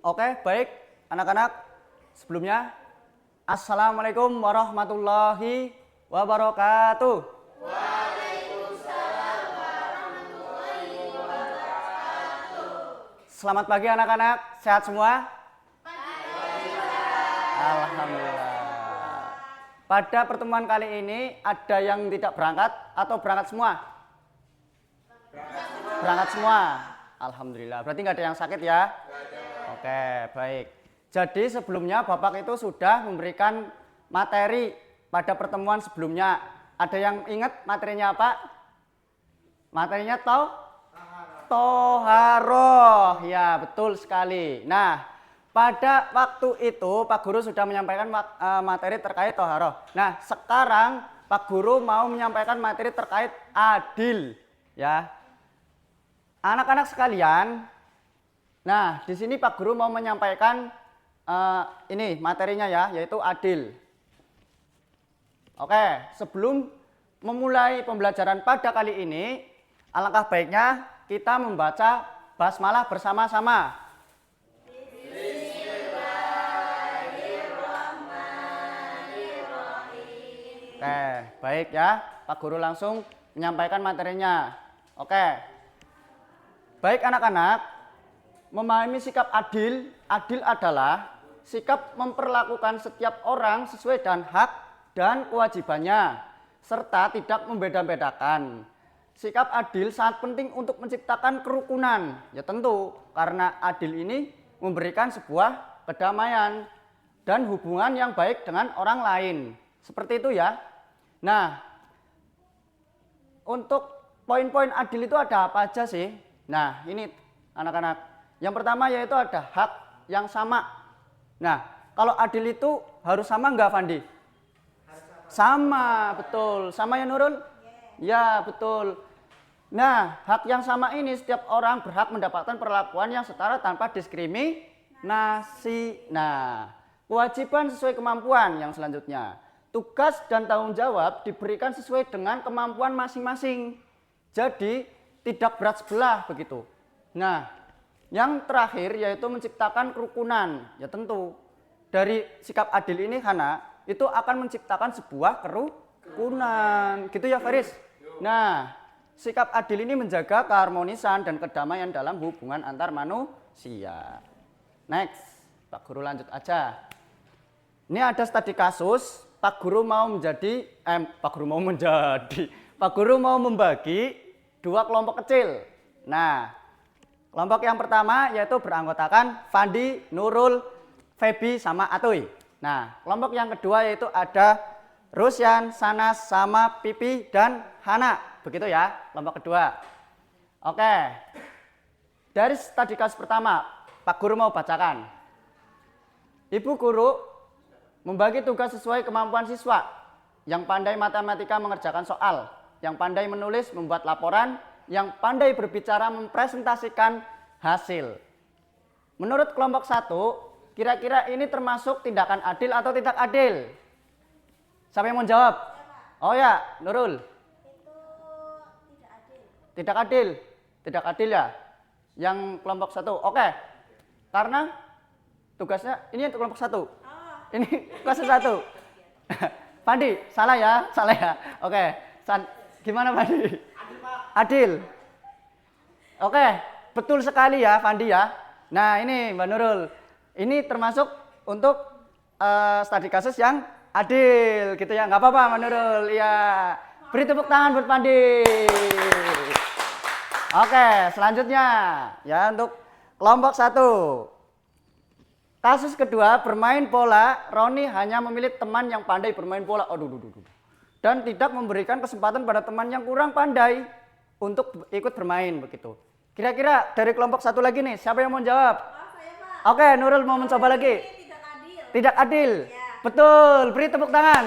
Oke, baik anak-anak. Sebelumnya, Assalamualaikum warahmatullahi wabarakatuh. Waalaikumsalam warahmatullahi wabarakatuh. Selamat pagi anak-anak, sehat semua? Alhamdulillah. Pada pertemuan kali ini ada yang tidak berangkat atau berangkat semua? Berangkat semua. Alhamdulillah. Berarti nggak ada yang sakit ya? Oke, baik. Jadi sebelumnya Bapak itu sudah memberikan materi pada pertemuan sebelumnya. Ada yang ingat materinya apa? Materinya Toharoh. Ya, betul sekali. Nah, pada waktu itu Pak Guru sudah menyampaikan materi terkait Toharoh. Nah, sekarang Pak Guru mau menyampaikan materi terkait adil. Ya, anak-anak sekalian. Nah, di sini Pak Guru mau menyampaikan ini materinya ya, yaitu adil. Oke, sebelum memulai pembelajaran pada kali ini, alangkah baiknya kita membaca basmalah bersama-sama. Bismillahirrahmanirrahim. Oke, baik ya. Pak Guru langsung menyampaikan materinya. Oke. Baik anak-anak, memahami sikap adil, adil adalah sikap memperlakukan setiap orang sesuai dengan hak dan kewajibannya, serta tidak membeda-bedakan. Sikap adil sangat penting untuk menciptakan kerukunan. Ya tentu, karena adil ini memberikan sebuah kedamaian dan hubungan yang baik dengan orang lain. Seperti itu ya. Nah, untuk poin-poin adil itu ada apa aja sih? Nah, ini anak-anak. Yang pertama yaitu ada hak yang sama. Nah, kalau adil itu harus sama enggak, Fandi? Sama, betul. Sama ya, Nurul? Ya, betul. Nah, hak yang sama ini setiap orang berhak mendapatkan perlakuan yang setara tanpa diskriminasi. Nah, kewajiban sesuai kemampuan yang selanjutnya. Tugas dan tanggung jawab diberikan sesuai dengan kemampuan masing-masing. Jadi, tidak berat sebelah begitu. Nah, yang terakhir yaitu menciptakan kerukunan. Ya tentu, dari sikap adil ini Hana, itu akan menciptakan sebuah kerukunan. Gitu ya Faris? Nah, sikap adil ini menjaga keharmonisan dan kedamaian dalam hubungan antar manusia. Next, Pak Guru lanjut aja. Ini ada studi kasus, Pak Guru mau membagi dua kelompok kecil. Nah, kelompok yang pertama yaitu beranggotakan Fandi, Nurul, Febi, sama Atoy. Nah, kelompok yang kedua yaitu ada Rusyan, Sanas, sama Pipi, dan Hana. Begitu ya, kelompok kedua. Oke, dari studi kasus pertama, Pak Guru mau bacakan. Ibu guru membagi tugas sesuai kemampuan siswa. Yang pandai matematika mengerjakan soal, yang pandai menulis membuat laporan, yang pandai berbicara mempresentasikan hasil. Menurut kelompok 1, kira-kira ini termasuk tindakan adil atau tidak adil? Siapa yang mau jawab? Oh ya, Nurul. Itu tidak adil. Tidak adil. Tidak adil ya. Yang kelompok 1. Oke. Karena tugasnya ini untuk kelompok 1. Ini tugasnya 1. Pandi, salah ya? Salah ya. Oke. Gimana Pandi? Adil, Pak. Adil. Oke, betul sekali ya Fandi ya. Nah ini Mbak Nurul, ini termasuk untuk studi kasus yang adil gitu ya. Nggak apa-apa Mbak Nurul, ya. Beri tepuk tangan buat Fandi. Oke, selanjutnya ya untuk kelompok 1. Kasus kedua, bermain bola, Roni hanya memilih teman yang pandai bermain bola. Dan tidak memberikan kesempatan pada teman yang kurang pandai untuk ikut bermain begitu. Kira-kira dari kelompok 1 lagi nih, siapa yang mau jawab? Saya, Pak. Oke, Nurul mau mencoba lagi. Ini tidak adil. Tidak adil. Ya. Betul, beri tepuk tangan.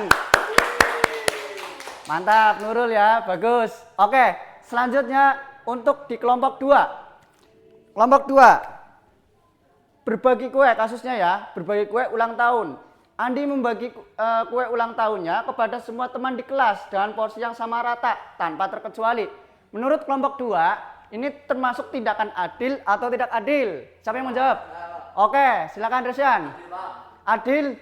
Mantap Nurul ya, bagus. Oke, selanjutnya untuk di kelompok 2. Kelompok 2. Berbagi kue kasusnya ya, berbagi kue ulang tahun. Andi membagi kue ulang tahunnya kepada semua teman di kelas dengan porsi yang sama rata tanpa terkecuali. Menurut kelompok 2, ini termasuk tindakan adil atau tidak adil? Siapa yang mau jawab? Oke, silakan Resian. Adil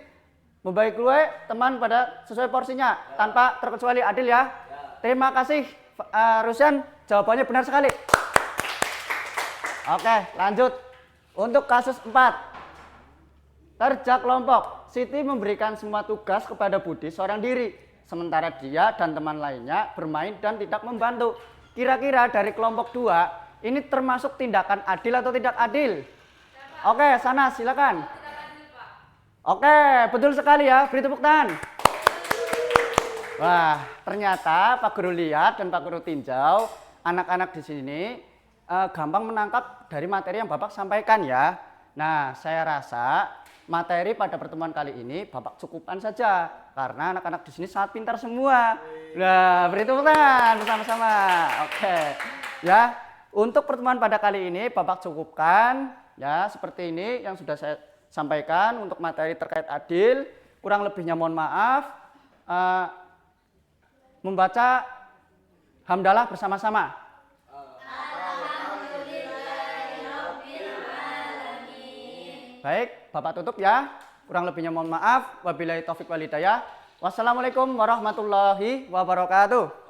membagi kue teman pada sesuai porsinya tanpa terkecuali adil ya. Terima kasih Rusian, jawabannya benar sekali. Oke, lanjut. Untuk kasus 4. Kerja kelompok. Siti memberikan semua tugas kepada Budi seorang diri, sementara dia dan teman lainnya bermain dan tidak membantu. Kira-kira dari kelompok 2, ini termasuk tindakan adil atau tidak adil? Oke, sana silakan. Oke, betul sekali ya. Beri tepuk tangan. Wah, ternyata Pak Guru lihat dan Pak Guru tinjau, anak-anak di sini gampang menangkap dari materi yang Bapak sampaikan ya. Nah, saya rasa materi pada pertemuan kali ini Bapak cukupkan saja karena anak-anak di sini sangat pintar semua. Nah, beri tepuk tangan bersama-sama. Oke. Ya, untuk pertemuan pada kali ini Bapak cukupkan ya seperti ini yang sudah saya sampaikan untuk materi terkait adil. Kurang lebihnya mohon maaf. Membaca hamdalah bersama-sama. Baik, Bapak tutup ya. Kurang lebihnya mohon maaf. Wabillahi taufik wal hidayah. Wassalamualaikum warahmatullahi wabarakatuh.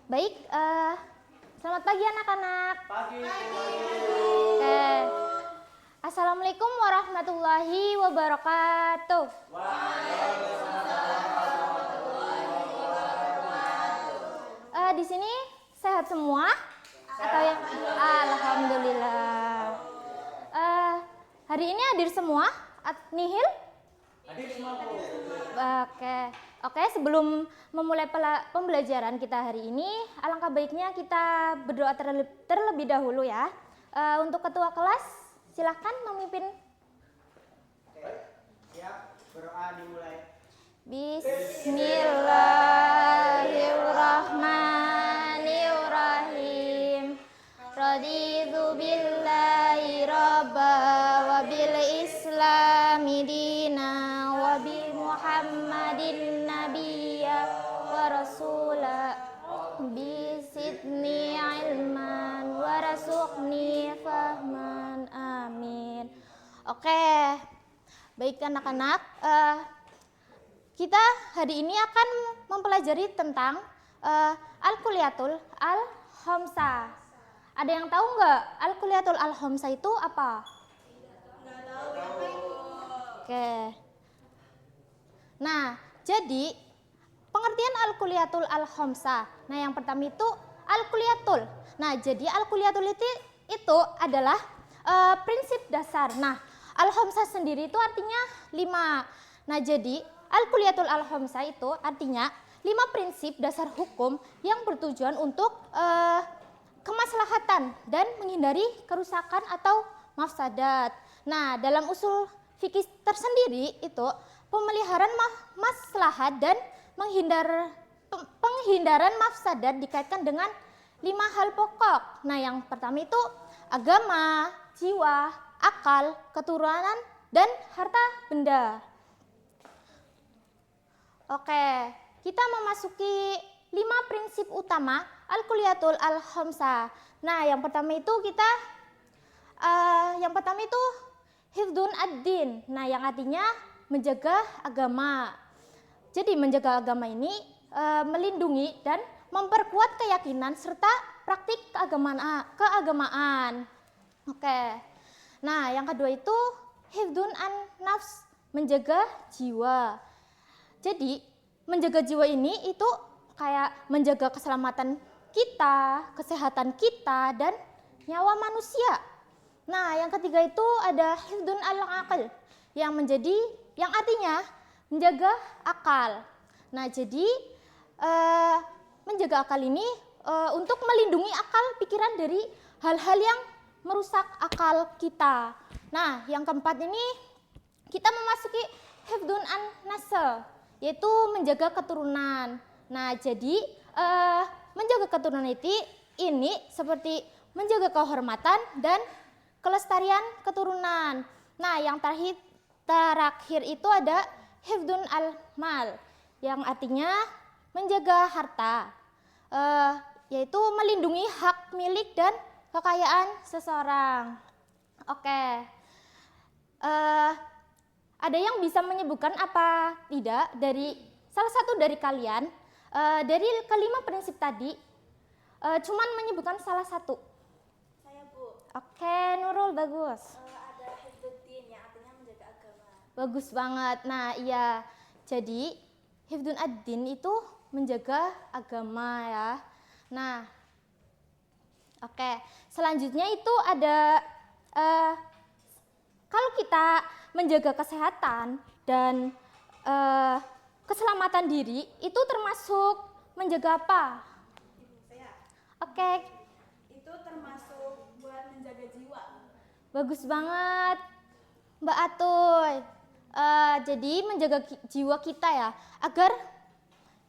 Baik, selamat pagi anak-anak. Pagi. Oke. Assalamualaikum warahmatullahi wabarakatuh. Di sini sehat semua? Atau yang alhamdulillah. Hari ini hadir semua? Nihil? Hadir semua, Bu. Oke, sebelum memulai pembelajaran kita hari ini, alangkah baiknya kita berdoa terlebih dahulu ya. Untuk ketua kelas, silahkan memimpin. Siap, berdoa dimulai. Bismillahirrahmanirrahim. Raditu billahi rabba wa bil islami dina wa bi muhammadin nabiyya wa rasula bisidni ilman wa rasuqni fahman amin. Oke, baik anak-anak, kita hari ini akan mempelajari tentang Al-Kulliyatul Al-Khamsah. Ada yang tahu nggak Al-Kulliyatul Al-Khamsah itu apa? Nggak tahu. Oke. Nah, jadi pengertian Al-Kulliyatul Al-Khamsah. Nah, yang pertama itu Al-Kulliyatul. Nah, jadi Al-Kulliyatul itu adalah prinsip dasar. Nah, Al-Khamsah sendiri itu artinya 5. Nah, jadi Al-Kulliyatul Al-Khamsah itu artinya 5 prinsip dasar hukum yang bertujuan untuk kemaslahatan dan menghindari kerusakan atau mafsadat. Nah, dalam usul fikih tersendiri itu pemeliharaan maslahat dan penghindaran mafsadat dikaitkan dengan 5 hal pokok. Nah, yang pertama itu agama, jiwa, akal, keturunan, dan harta benda. Oke, kita memasuki 5 prinsip utama Al-Kulliyatul Al-Khamsah. Nah, yang pertama itu hifdun ad-din. Nah, yang artinya menjaga agama. Jadi menjaga agama ini melindungi dan memperkuat keyakinan serta praktik keagamaan. Oke. Nah, yang kedua itu hifdun an-nafs, menjaga jiwa. Jadi, menjaga jiwa ini itu kayak menjaga keselamatan kita, kesehatan kita, dan nyawa manusia. Nah, yang ketiga itu ada hifdun al-aql, yang artinya menjaga akal. Nah, jadi menjaga akal ini untuk melindungi akal pikiran dari hal-hal yang merusak akal kita. Nah, yang keempat ini kita memasuki hifdun an-nasl, yaitu menjaga keturunan. Nah, jadi menjaga keturunan ini seperti menjaga kehormatan dan kelestarian keturunan. Nah, yang terakhir itu ada hifdun al-mal, yang artinya menjaga harta, yaitu melindungi hak milik dan kekayaan seseorang. Oke. Ada yang bisa menyebutkan apa tidak dari salah satu dari kalian dari kelima prinsip tadi cuman menyebutkan salah satu? Saya, Bu. Oke, Nurul, bagus. Ada hifdzuddin yang artinya menjaga agama. Bagus banget. Nah, iya. Jadi, hifdun ad-din itu menjaga agama ya. Nah, oke. Selanjutnya itu ada kalau kita menjaga kesehatan dan keselamatan diri itu termasuk menjaga apa? Saya. Oke, Itu termasuk buat menjaga jiwa. bagus banget Mbak Atuy. Jadi menjaga jiwa kita ya, agar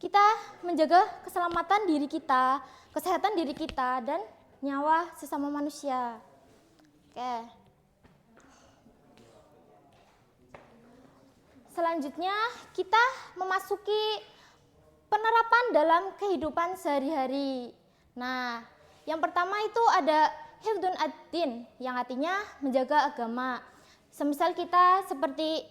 kita menjaga keselamatan diri kita, kesehatan diri kita, dan nyawa sesama manusia. Oke. Selanjutnya kita memasuki penerapan dalam kehidupan sehari-hari. Nah, yang pertama itu ada hifdun ad-din, yang artinya menjaga agama. Semisal kita seperti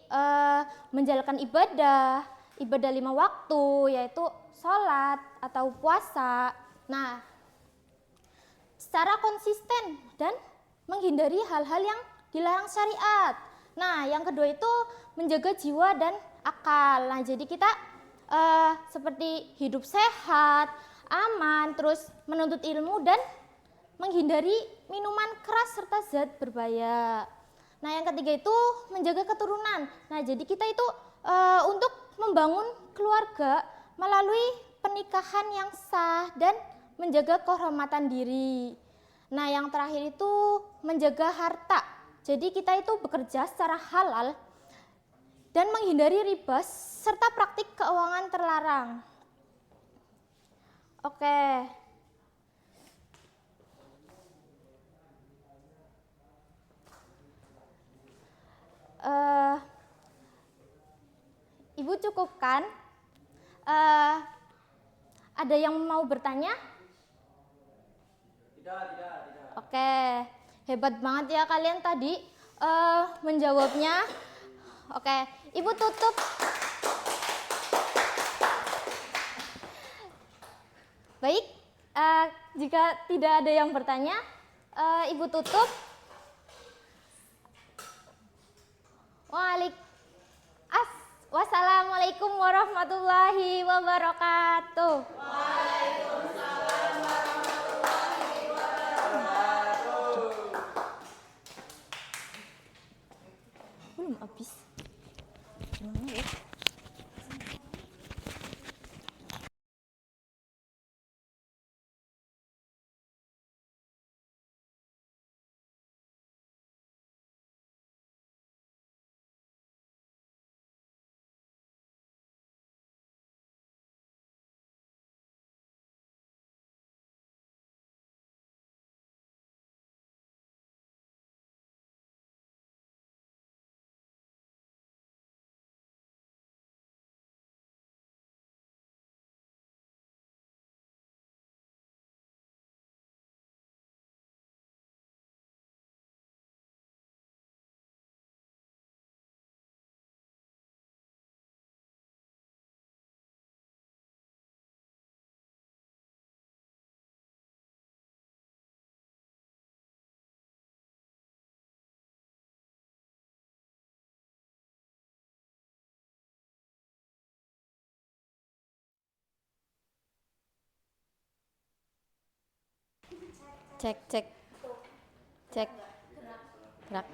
menjalankan ibadah 5 waktu, yaitu sholat atau puasa. Nah, secara konsisten dan menghindari hal-hal yang dilarang syariat. Nah, yang kedua itu menjaga jiwa dan akal. Nah, jadi kita seperti hidup sehat, aman, terus menuntut ilmu dan menghindari minuman keras serta zat berbahaya. Nah, yang ketiga itu menjaga keturunan. Nah, jadi kita itu untuk membangun keluarga melalui pernikahan yang sah dan menjaga kehormatan diri. Nah, yang terakhir itu menjaga harta. Jadi kita itu bekerja secara halal dan menghindari riba serta praktik keuangan terlarang. Oke. Ibu cukupkan? Ada yang mau bertanya? Tidak. Oke, hebat banget ya kalian tadi menjawabnya. Oke, Ibu tutup. Baik, jika tidak ada yang bertanya, Ibu tutup. Wassalamualaikum warahmatullahi wabarakatuh. Waalaikumsalam warahmatullahi wabarakatuh. Belum habis. Gimana ya? Cek, cek. Cek. Gerak.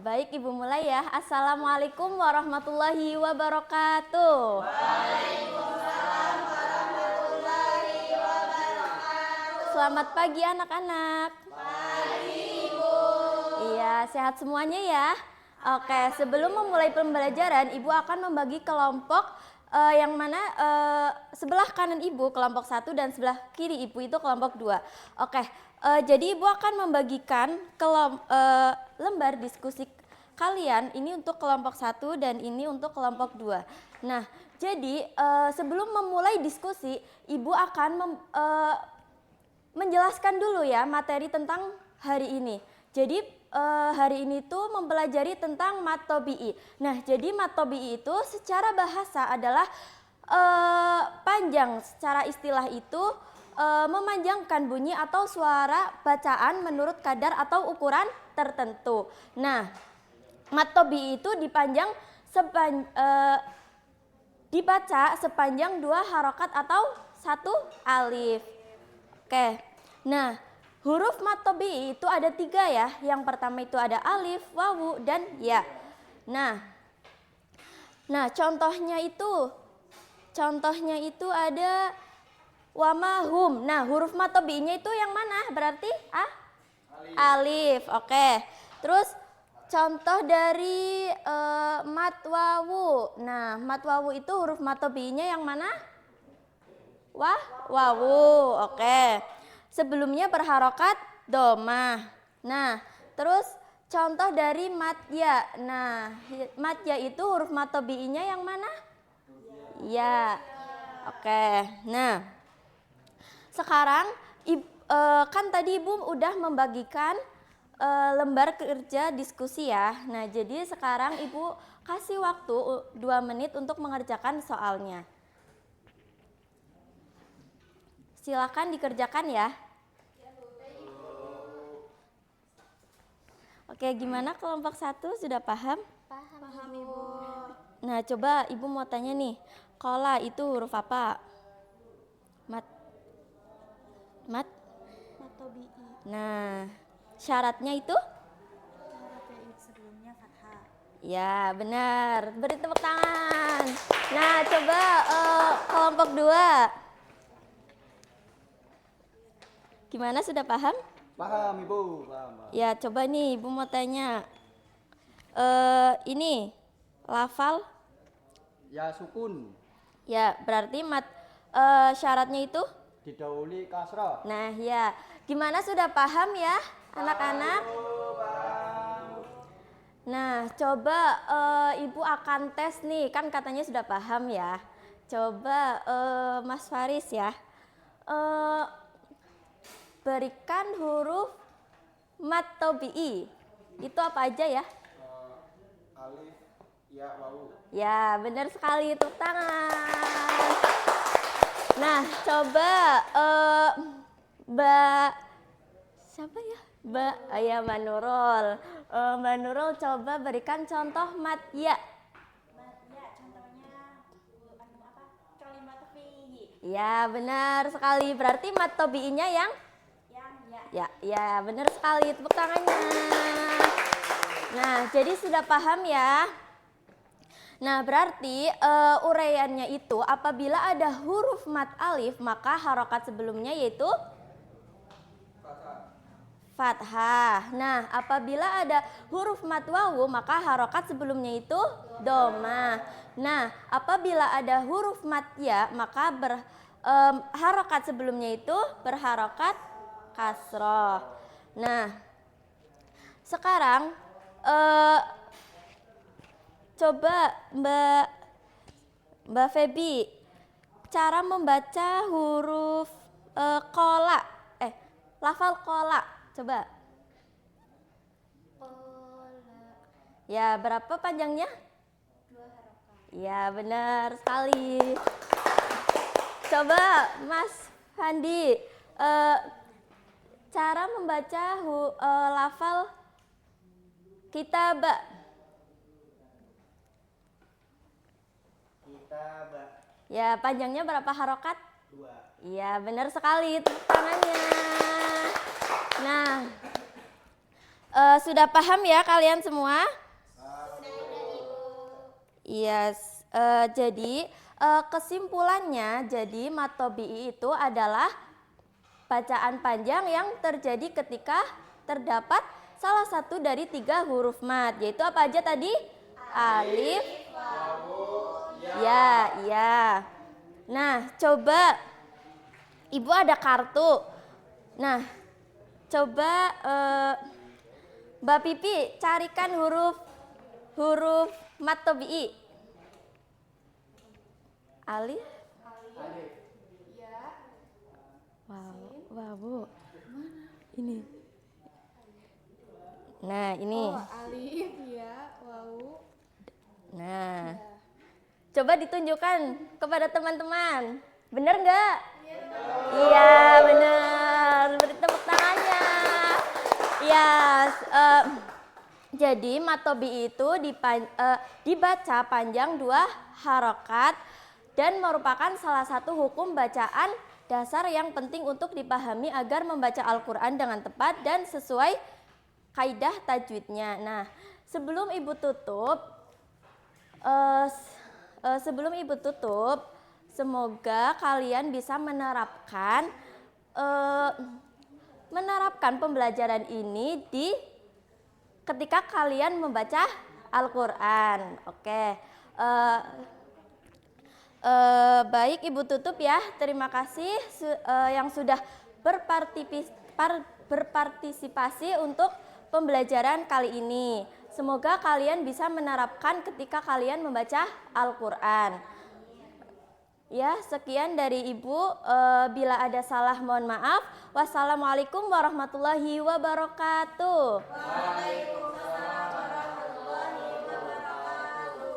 Baik, Ibu mulai ya. Assalamualaikum warahmatullahi wabarakatuh. Waalaikumsalam warahmatullahi wabarakatuh. Selamat pagi anak-anak. Pagi, Ibu. Iya, sehat semuanya ya. Oke, sebelum memulai pembelajaran, Ibu akan membagi kelompok yang mana sebelah kanan Ibu kelompok 1 dan sebelah kiri Ibu itu kelompok 2. Oke, jadi Ibu akan membagikan lembar diskusi kalian ini untuk kelompok 1 dan ini untuk kelompok 2. Nah, jadi sebelum memulai diskusi, Ibu akan menjelaskan dulu ya materi tentang hari ini. Jadi hari ini tuh mempelajari tentang mat tobi'i. Nah, jadi mat tobi'i itu secara bahasa adalah panjang. Secara istilah itu memanjangkan bunyi atau suara bacaan menurut kadar atau ukuran tertentu. Nah, mat tobi'i itu dibaca sepanjang 2 harokat atau 1 alif. Oke, nah huruf mat tobi'i itu ada 3 ya. Yang pertama itu ada alif, wawu, dan ya. Nah contohnya itu ada wamahum. Nah, huruf mat tobi'inya itu yang mana? Berarti alif. Oke. Terus contoh dari mat wawu. Nah, mat wawu itu huruf mat tobi'inya yang mana? Wawu. Oke. Sebelumnya berharokat domah. Nah, terus contoh dari mat ya. Nah, mat ya itu huruf mat tobi'inya yang mana? Ya. Oke. Nah, sekarang kan tadi Ibu udah membagikan lembar kerja diskusi ya. Nah, jadi sekarang Ibu kasih waktu 2 menit untuk mengerjakan soalnya. Silakan dikerjakan ya. Oke, gimana kelompok 1 sudah paham? Paham, Ibu. Nah, coba Ibu mau tanya nih. Kola itu huruf apa? Mat tobi'i. Nah, syaratnya itu? Syaratnya sebelumnya fathah. Ya, benar. Beri tepuk tangan. Nah, coba kelompok 2. Gimana, sudah paham? Paham, Ibu. Paham. Ya, coba nih Ibu mau tanya. Ini lafal? Ya, sukun. Ya, berarti syaratnya itu? Didahului kasroh. Nah, ya. Gimana, sudah paham ya anak-anak? Nah, coba Ibu akan tes nih. Kan katanya sudah paham ya. Coba Mas Faris ya. Berikan huruf mat tobi'i. Itu apa aja ya? Alif, ya, wawu. Ya, benar sekali. Tepuk tangan. Nah, coba siapa ya? Mbak Nurul. Mbak Nurul coba berikan contoh mat ya. Mat ya contohnya kalimat fihi. Ya, benar sekali. Berarti mat tobi'inya yang ya, benar sekali. Tepuk tangannya. Nah, jadi sudah paham ya. Nah, berarti uraiannya itu apabila ada huruf mat alif, maka harokat sebelumnya yaitu fathah. Nah, apabila ada huruf mat wawu, maka harokat sebelumnya itu domah. Nah, apabila ada huruf mat ya, maka harokat sebelumnya itu berharokat kasroh. Nah, sekarang coba Mbak Febi, cara membaca huruf kola, lafal kola, coba. Kola. Ya, berapa panjangnya? 2 harokat. Ya, benar sekali. Coba Mas Fandi, cara membaca lafal kitabah. Ya, panjangnya berapa harokat? 2. Iya, benar sekali. Tepuk tangannya. Nah, sudah paham ya kalian semua? Iya, jadi kesimpulannya, jadi mat tabi'i itu adalah bacaan panjang yang terjadi ketika terdapat salah satu dari 3 huruf mat, yaitu apa aja tadi? Alif, ya, iya. Nah, coba Ibu ada kartu. Nah, coba Mbak Pipi carikan huruf mat tabi'i. Alif. Ya. Wow, Bu. Ini. Nah, ini. Oh, alif, ya, wawu. Nah, coba ditunjukkan kepada teman-teman. Bener nggak? Iya, bener. Beri tepuk tangannya. Ya, jadi mat tabi'i itu dibaca panjang 2 harokat dan merupakan salah satu hukum bacaan dasar yang penting untuk dipahami agar membaca Al-Quran dengan tepat dan sesuai kaidah tajwidnya. Nah, sebelum Ibu tutup, semoga kalian bisa menerapkan pembelajaran ini ketika kalian membaca Al-Quran. Oke. Baik, Ibu tutup ya. Terima kasih yang sudah berpartisipasi untuk pembelajaran kali ini. Semoga kalian bisa menerapkan ketika kalian membaca Al-Quran. Ya, sekian dari Ibu. Bila ada salah mohon maaf. Wassalamualaikum warahmatullahi wabarakatuh. Waalaikumsalam warahmatullahi wabarakatuh.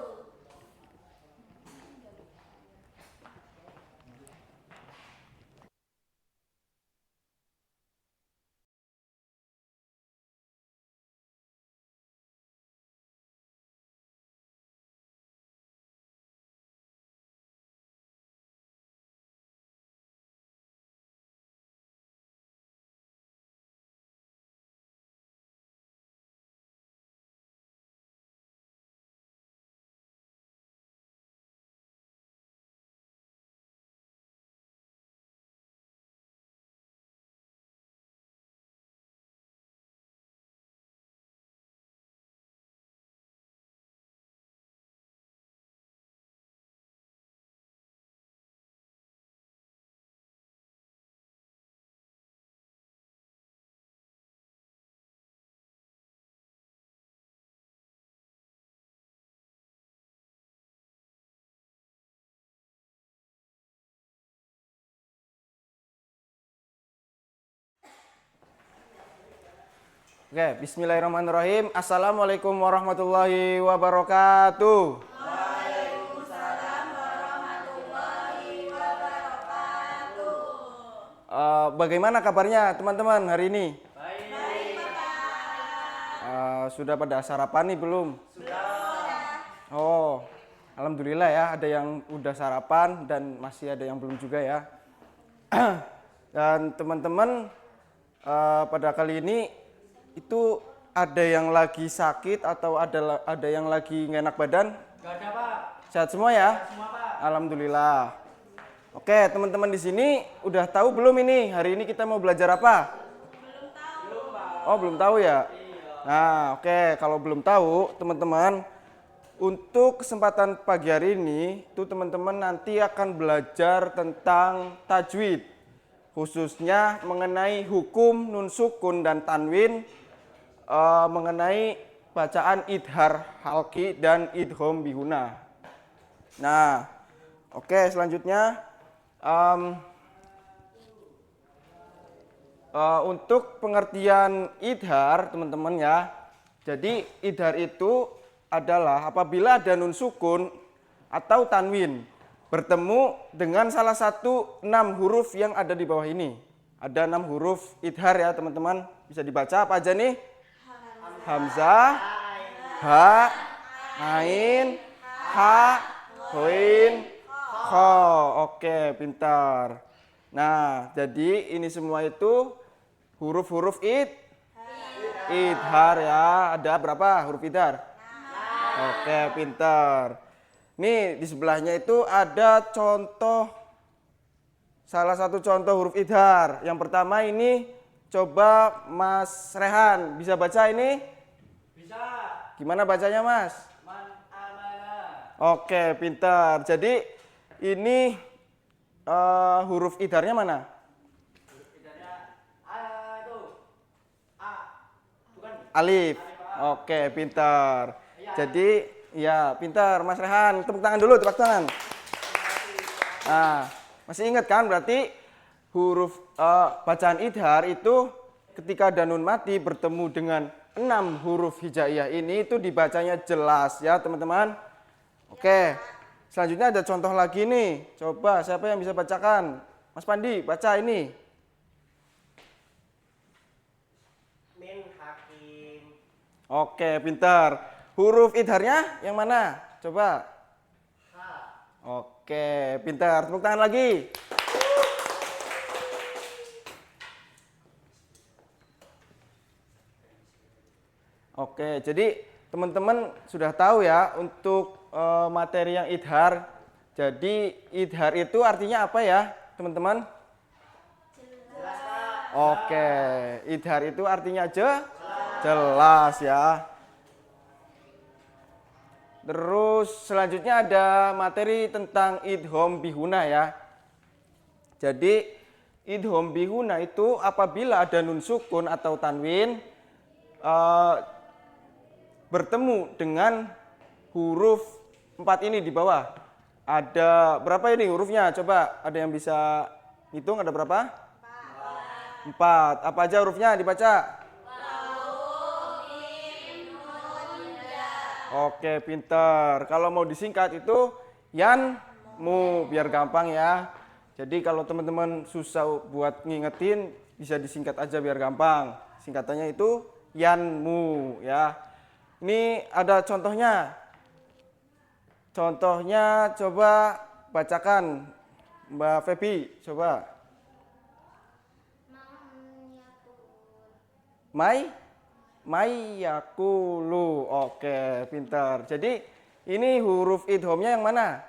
Oke, bismillahirrahmanirrahim. Assalamualaikum warahmatullahi wabarakatuh. Waalaikumsalam warahmatullahi wabarakatuh. Bagaimana kabarnya teman-teman hari ini? Baik, Pak. Sudah pada sarapan nih belum? Sudah. Oh, alhamdulillah ya, ada yang udah sarapan dan masih ada yang belum juga ya. Dan teman-teman, pada kali ini itu ada yang lagi sakit atau ada yang lagi nggak enak badan? Gak ada, Pak. Sehat semua ya? Sehat semua, Pak. Alhamdulillah. Oke, teman-teman di sini udah tahu belum ini? Hari ini kita mau belajar apa? Belum tahu. Oh, belum tahu ya? Nah, oke, kalau belum tahu, teman-teman, untuk kesempatan pagi hari ini, tuh teman-teman nanti akan belajar tentang tajwid, khususnya mengenai hukum nun sukun dan tanwin, mengenai bacaan idhar halki dan idgham bihuna. Nah, oke, selanjutnya untuk pengertian idhar, teman-teman ya. Jadi idhar itu adalah apabila ada nun sukun atau tanwin bertemu dengan salah satu 6 huruf yang ada di bawah ini. Ada 6 huruf idhar ya teman-teman. Bisa dibaca apa aja nih? Hamzah, ha, ain, ha, Ghoin, Kho. Oke, pintar. Nah, jadi ini semua itu huruf-huruf idhar ya. Ada berapa huruf idhar? Oke, pintar. Nih, di sebelahnya itu ada contoh, salah satu contoh huruf idhar. Yang pertama ini, coba Mas Rehan, bisa baca ini? Bisa. Gimana bacanya, Mas? Oke, pintar. Jadi ini huruf idharnya mana? Huruf idharnya itu A, bukan? Alif. Oke, pintar. Jadi ya pintar, Mas Rehan. Tepuk tangan dulu, tepuk tangan. Nah, masih ingat kan? Berarti huruf bacaan idhar itu ketika ada nun mati bertemu dengan 6 huruf hijaiyah ini itu dibacanya jelas ya, teman-teman. Oke, selanjutnya ada contoh lagi nih. Coba siapa yang bisa bacakan? Mas Pandi, baca ini. Min Hakim. Oke, pintar. Huruf idharnya yang mana? Coba. Ha. Oke, pintar. Tepuk tangan lagi. Oke, jadi teman-teman sudah tahu ya untuk materi yang idhar. Jadi idhar itu artinya apa ya, teman-teman? Oke, idhar itu artinya jelas ya. Terus selanjutnya ada materi tentang idgham bihuna ya. Jadi idgham bihuna itu apabila ada nun sukun atau tanwin bertemu dengan huruf 4 ini di bawah. Ada berapa ini hurufnya? Coba ada yang bisa hitung ada berapa? 4. Apa aja hurufnya dibaca? Oke, pintar. Kalau mau disingkat itu yanmu, biar gampang ya. Jadi kalau teman-teman susah buat ngingetin, bisa disingkat aja biar gampang. Singkatannya itu yanmu ya. Ini ada contohnya. Contohnya coba bacakan, Mbak Febi, coba. Mai yakulu. Oke, pintar. Jadi ini huruf idghamnya yang mana?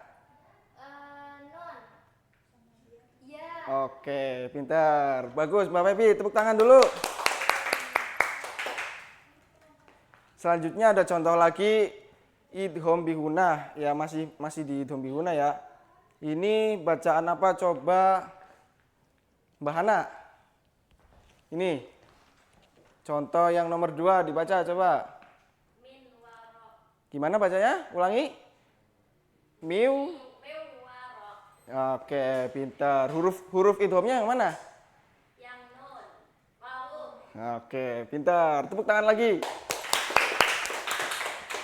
Nun. Ya. Oke, pintar. Bagus, Mbak Febi, tepuk tangan dulu. Selanjutnya ada contoh lagi idgham bihunah. Ya, masih di idgham bihunah ya. Ini bacaan apa coba Mbak Hana? Ini. Contoh yang nomor 2 dibaca coba. Min waro. Gimana bacanya? Ulangi. Miu. Min waro. Oke, pintar. Huruf idghamnya yang mana? Yang nun. Wawu. Oke, pintar. Tepuk tangan lagi.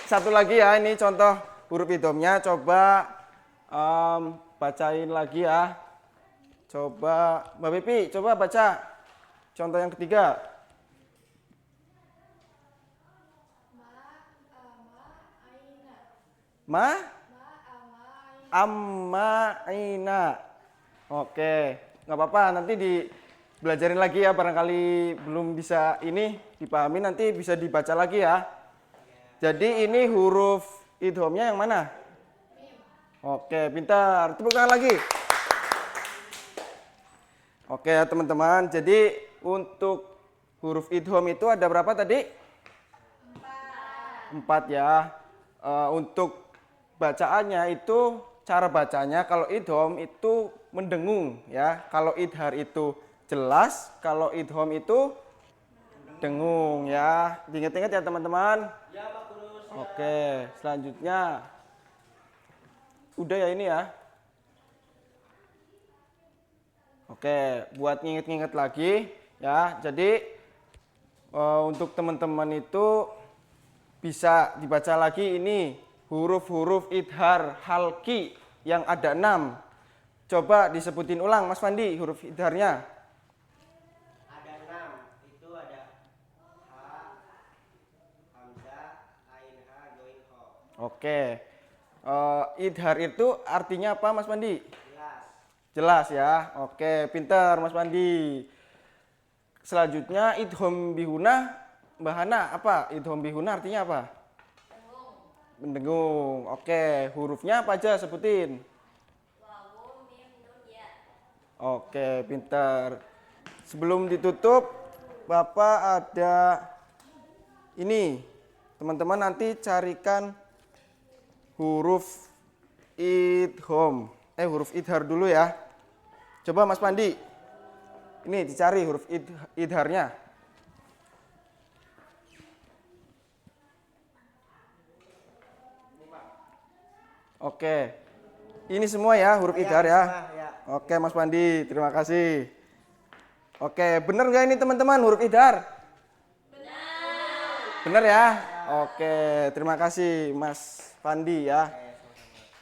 Satu lagi ya, ini contoh huruf idghamnya. Coba bacain lagi ya. Coba Mbak Pipi, coba baca contoh yang ketiga. Amma aina. Oke, nggak apa-apa. Nanti belajarin lagi ya. Barangkali belum bisa ini dipahami, nanti bisa dibaca lagi ya. Jadi ini huruf idghamnya yang mana? Oke, pintar. Tepuk tangan lagi. Oke ya teman-teman. Jadi untuk huruf idgham itu ada berapa tadi? 4 ya. Untuk bacaannya itu cara bacanya kalau idgham itu mendengung ya. Kalau idhar itu jelas, kalau idgham itu dengung ya. Ingat-ingat ya teman-teman. Ya Pak Guru. Oke, selanjutnya udah ya ini ya. Oke, buat nginget-nginget lagi ya. Jadi untuk teman-teman itu bisa dibaca lagi ini huruf-huruf idhar halki yang ada 6. Coba disebutin ulang Mas Fandi huruf idharnya. Ada 6. Itu ada ha, hamzah, ain ha, ghoin kho. Oke. Idhar itu artinya apa Mas Pandi? Jelas. Jelas ya. Oke, pinter Mas Pandi. Selanjutnya idhom bihuna, Mbak Hana, apa? Idhom bihuna artinya apa? Mendengung. Oke, hurufnya apa aja sebutin? Wawu, mim, nun, ya. Oke, pinter. Sebelum ditutup, Bapak ada ini. Teman-teman nanti carikan huruf idhom. Huruf idhar dulu ya. Coba Mas Pandi. Ini dicari huruf idharnya. Oke. Ini semua ya huruf idhar ya. Ya. Oke Mas Pandi, terima kasih. Oke, bener nggak ini teman-teman huruf idhar? Benar. Bener ya? Oke, terima kasih Mas Pandi ya.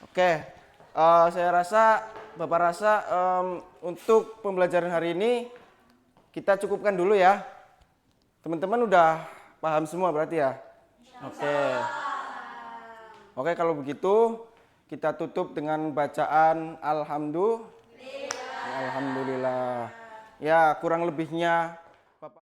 Oke, saya rasa, Bapak rasa untuk pembelajaran hari ini kita cukupkan dulu ya. Teman-teman udah paham semua berarti ya? Oke. Oke, kalau begitu kita tutup dengan bacaan Alhamdulillah. Ya, kurang lebihnya Bapak.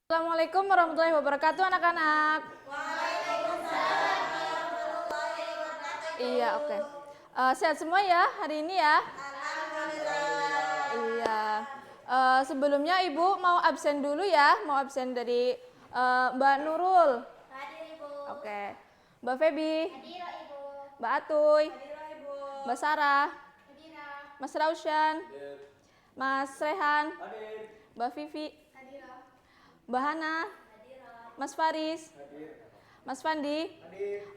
Assalamualaikum warahmatullahi wabarakatuh anak-anak. Iya, oke. Sehat semua ya hari ini ya? Iya. Sebelumnya Ibu mau absen dulu ya, mau absen dari Mbak Nurul. Hadir Ibu. Oke. Mbak Febi, Hadir Ibu. Mbak Atuy, Mbak Sarah, Hadir. Mas Rausyan, Mas Rehan, Mbak Vivi, Mbak Hana, Mas Faris, Mas Fandi.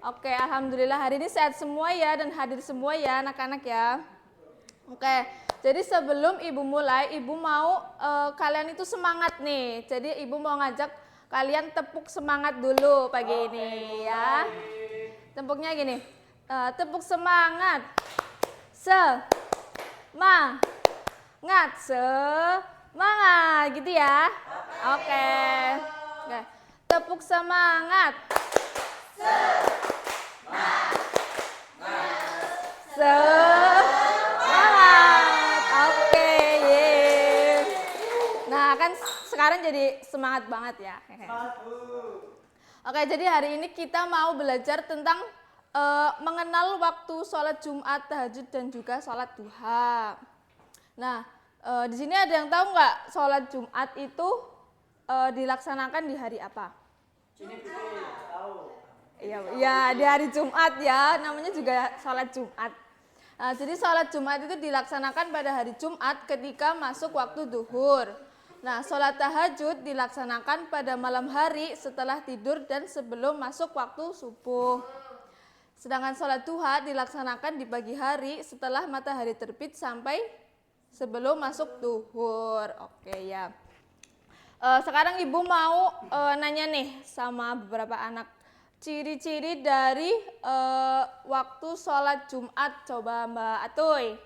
Oke, alhamdulillah hari ini sehat semua ya dan hadir semua ya anak-anak ya. Oke, jadi sebelum Ibu mulai, Ibu mau kalian itu semangat nih. Jadi Ibu mau ngajak kalian tepuk semangat dulu pagi ini ya. Tepuknya gini, tepuk semangat. Semangat gitu ya. Oke. Oke. Tepuk semangat. Semangat. Oke, ye. Nah, kan sekarang jadi semangat banget ya. Oke, jadi hari ini kita mau belajar tentang mengenal waktu sholat Jumat, tahajud, dan juga sholat duha. Nah, di sini ada yang tahu nggak sholat Jumat itu dilaksanakan di hari apa? Iya, ya, di hari Jumat ya, namanya juga sholat Jumat. Nah, jadi sholat Jumat itu dilaksanakan pada hari Jumat ketika masuk waktu duhur. Nah, sholat tahajud dilaksanakan pada malam hari setelah tidur dan sebelum masuk waktu subuh. Sedangkan sholat duha dilaksanakan di pagi hari setelah matahari terbit sampai sebelum masuk duhur. Oke ya. Sekarang Ibu mau nanya nih sama beberapa anak. Ciri-ciri dari waktu sholat Jumat. Coba Mbak Atuy.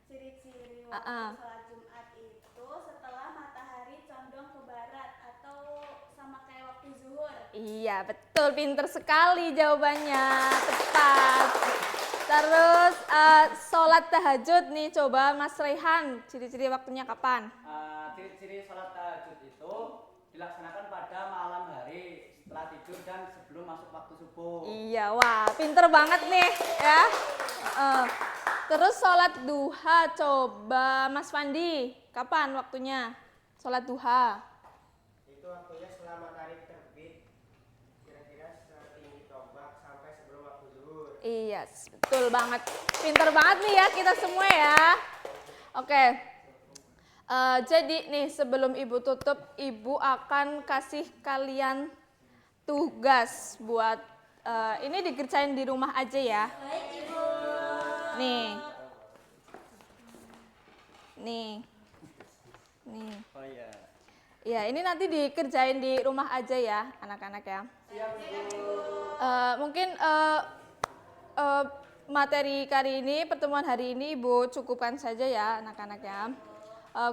Ciri-ciri waktu sholat Jumat itu setelah matahari condong ke barat atau sama kayak waktu zuhur. Iya, betul. Pinter sekali jawabannya. Tepat. Terus sholat tahajud nih, coba Mas Rehan. Ciri-ciri waktunya kapan? Ciri-ciri sholat tahajud itu dilaksanakan pada malam hari setelah tidur dan sebelum masuk waktu subuh. Iya, wah, pinter banget nih ya. Terus sholat duha, coba Mas Fandi. Kapan waktunya sholat duha? Itu waktunya setelah matahari terbit Yes, betul banget. Pinter banget nih ya kita semua ya. Oke. Jadi nih sebelum Ibu tutup, Ibu akan kasih kalian tugas buat ini dikerjain di rumah aja ya. Baik, Ibu. Nih. Oh iya. Ya, ini nanti dikerjain di rumah aja ya, anak-anak ya. Siap, Bu. Mungkin materi kali ini, pertemuan hari ini Ibu cukupkan saja ya, anak-anak ya.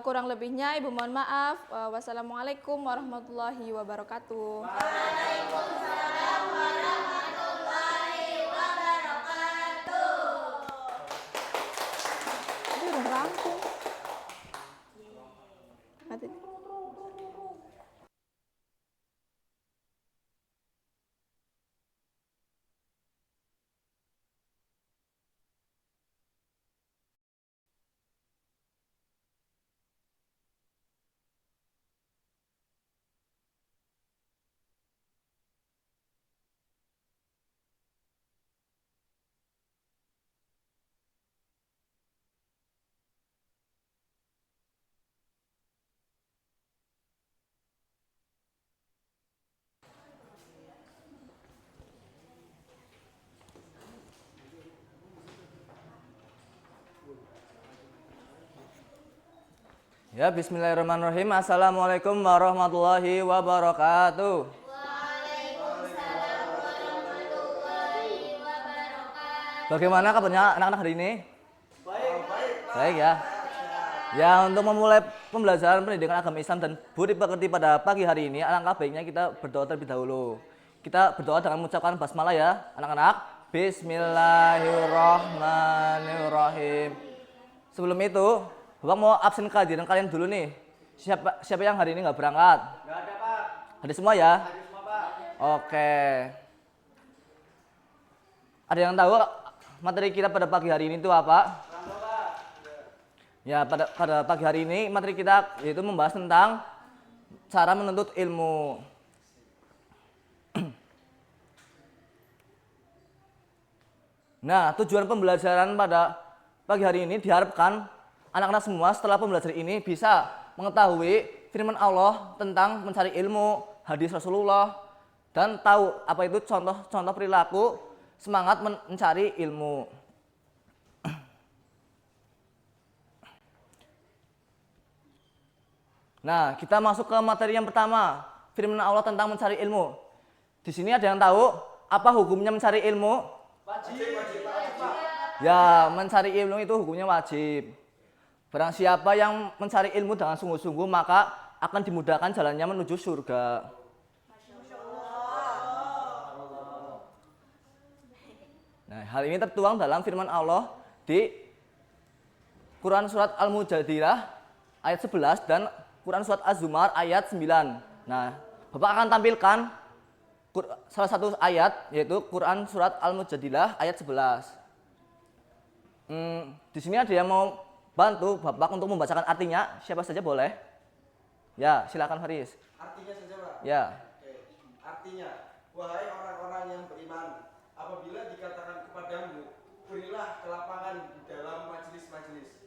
Kurang lebihnya Ibu mohon maaf. Wassalamualaikum warahmatullahi wabarakatuh. Waalaikumsalam warahmatullahi wabarakatuh. Ini udah rampung. Mati. Ya, bismillahirrahmanirrahim. Assalamualaikum warahmatullahi wabarakatuh. Waalaikumsalam warahmatullahi wabarakatuh. Bagaimana kabarnya anak-anak hari ini? Baik ya. Ya, untuk memulai pembelajaran pendidikan agama Islam dan budi pekerti pada pagi hari ini, alangkah baiknya kita berdoa terlebih dahulu. Kita berdoa dengan mengucapkan basmalah ya, anak-anak. Bismillahirrahmanirrahim. Sebelum itu, Bapak mau absen kehadiran kalian dulu nih. Siapa yang hari ini nggak berangkat? Nggak ada, Pak. Ada semua ya? Ada semua, Pak. Oke. Ada yang tahu materi kita pada pagi hari ini itu apa? Ya, pada pagi hari ini materi kita yaitu membahas tentang cara menuntut ilmu. Nah, tujuan pembelajaran pada pagi hari ini diharapkan anak-anak semua setelah pembelajaran ini bisa mengetahui firman Allah tentang mencari ilmu, hadis Rasulullah, dan tahu apa itu contoh-contoh perilaku semangat mencari ilmu. Nah, kita masuk ke materi yang pertama, firman Allah tentang mencari ilmu. Di sini ada yang tahu apa hukumnya mencari ilmu? Wajib. Ya, mencari ilmu itu hukumnya wajib. Barang siapa yang mencari ilmu dengan sungguh-sungguh maka akan dimudahkan jalannya menuju surga. Nah, hal ini tertuang dalam firman Allah di Quran Surat Al-Mujadilah ayat 11 dan Quran Surat Az-Zumar ayat 9. Nah, Bapak akan tampilkan salah satu ayat yaitu Quran Surat Al-Mujadilah ayat 11. Di sini ada yang mau bantu Bapak untuk membacakan artinya, siapa saja boleh? Ya, silakan Faris. Artinya saja, Pak. Ya. Oke. Artinya, wahai orang-orang yang beriman, apabila dikatakan kepadamu, berilah kelapangan di dalam majelis-majelis.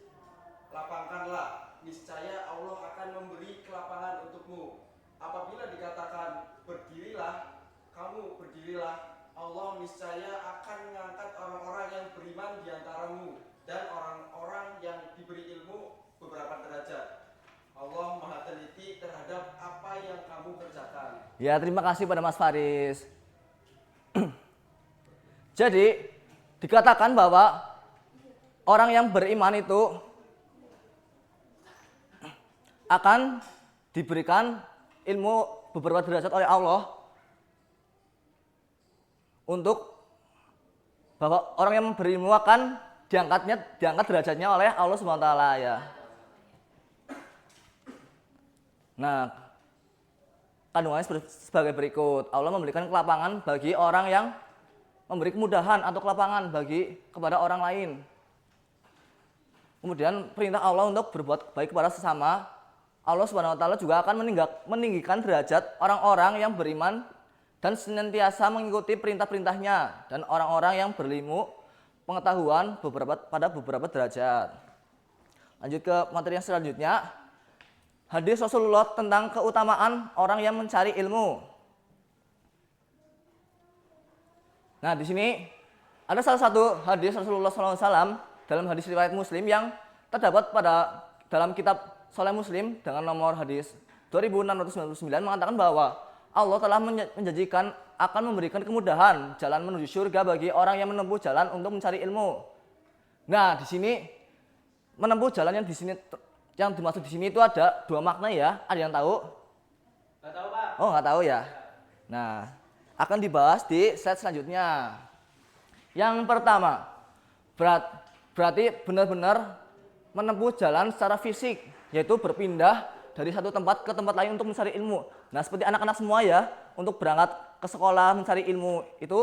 Lapangkanlah, niscaya Allah akan memberi kelapangan untukmu. Apabila dikatakan berdirilah, kamu berdirilah, Allah niscaya akan mengangkat orang-orang yang beriman di antaramu dan orang-orang yang diberi ilmu beberapa derajat. Allah Maha teliti terhadap apa yang kamu kerjakan. Ya, terima kasih pada Mas Faris. Jadi, dikatakan bahwa orang yang beriman itu akan diberikan ilmu beberapa derajat oleh Allah untuk bahwa orang yang berilmu akan diangkat derajatnya oleh Allah SWT ya. Nah, kandungannya sebagai berikut. Allah memberikan kelapangan bagi orang yang memberi kemudahan atau kelapangan kepada orang lain. Kemudian perintah Allah untuk berbuat baik kepada sesama. Allah SWT juga akan meninggikan derajat orang-orang yang beriman dan senantiasa mengikuti perintah-perintahnya, dan orang-orang yang berilmu pengetahuan pada beberapa derajat. Lanjut ke materi yang selanjutnya. Hadis Rasulullah tentang keutamaan orang yang mencari ilmu. Nah, di sini ada salah satu hadis Rasulullah SAW dalam hadis riwayat Muslim yang terdapat dalam kitab Sahih Muslim dengan nomor hadis 2699 mengatakan bahwa Allah telah menjanjikan akan memberikan kemudahan jalan menuju surga bagi orang yang menempuh jalan untuk mencari ilmu. Nah, di sini menempuh jalan yang dimaksud di sini itu ada dua makna ya. Ada yang tahu? Nggak tahu, Pak. Oh, nggak tahu ya. Nah, akan dibahas di slide selanjutnya. Yang pertama, berarti benar-benar menempuh jalan secara fisik, yaitu berpindah dari satu tempat ke tempat lain untuk mencari ilmu. Nah, seperti anak-anak semua ya, untuk berangkat ke sekolah mencari ilmu itu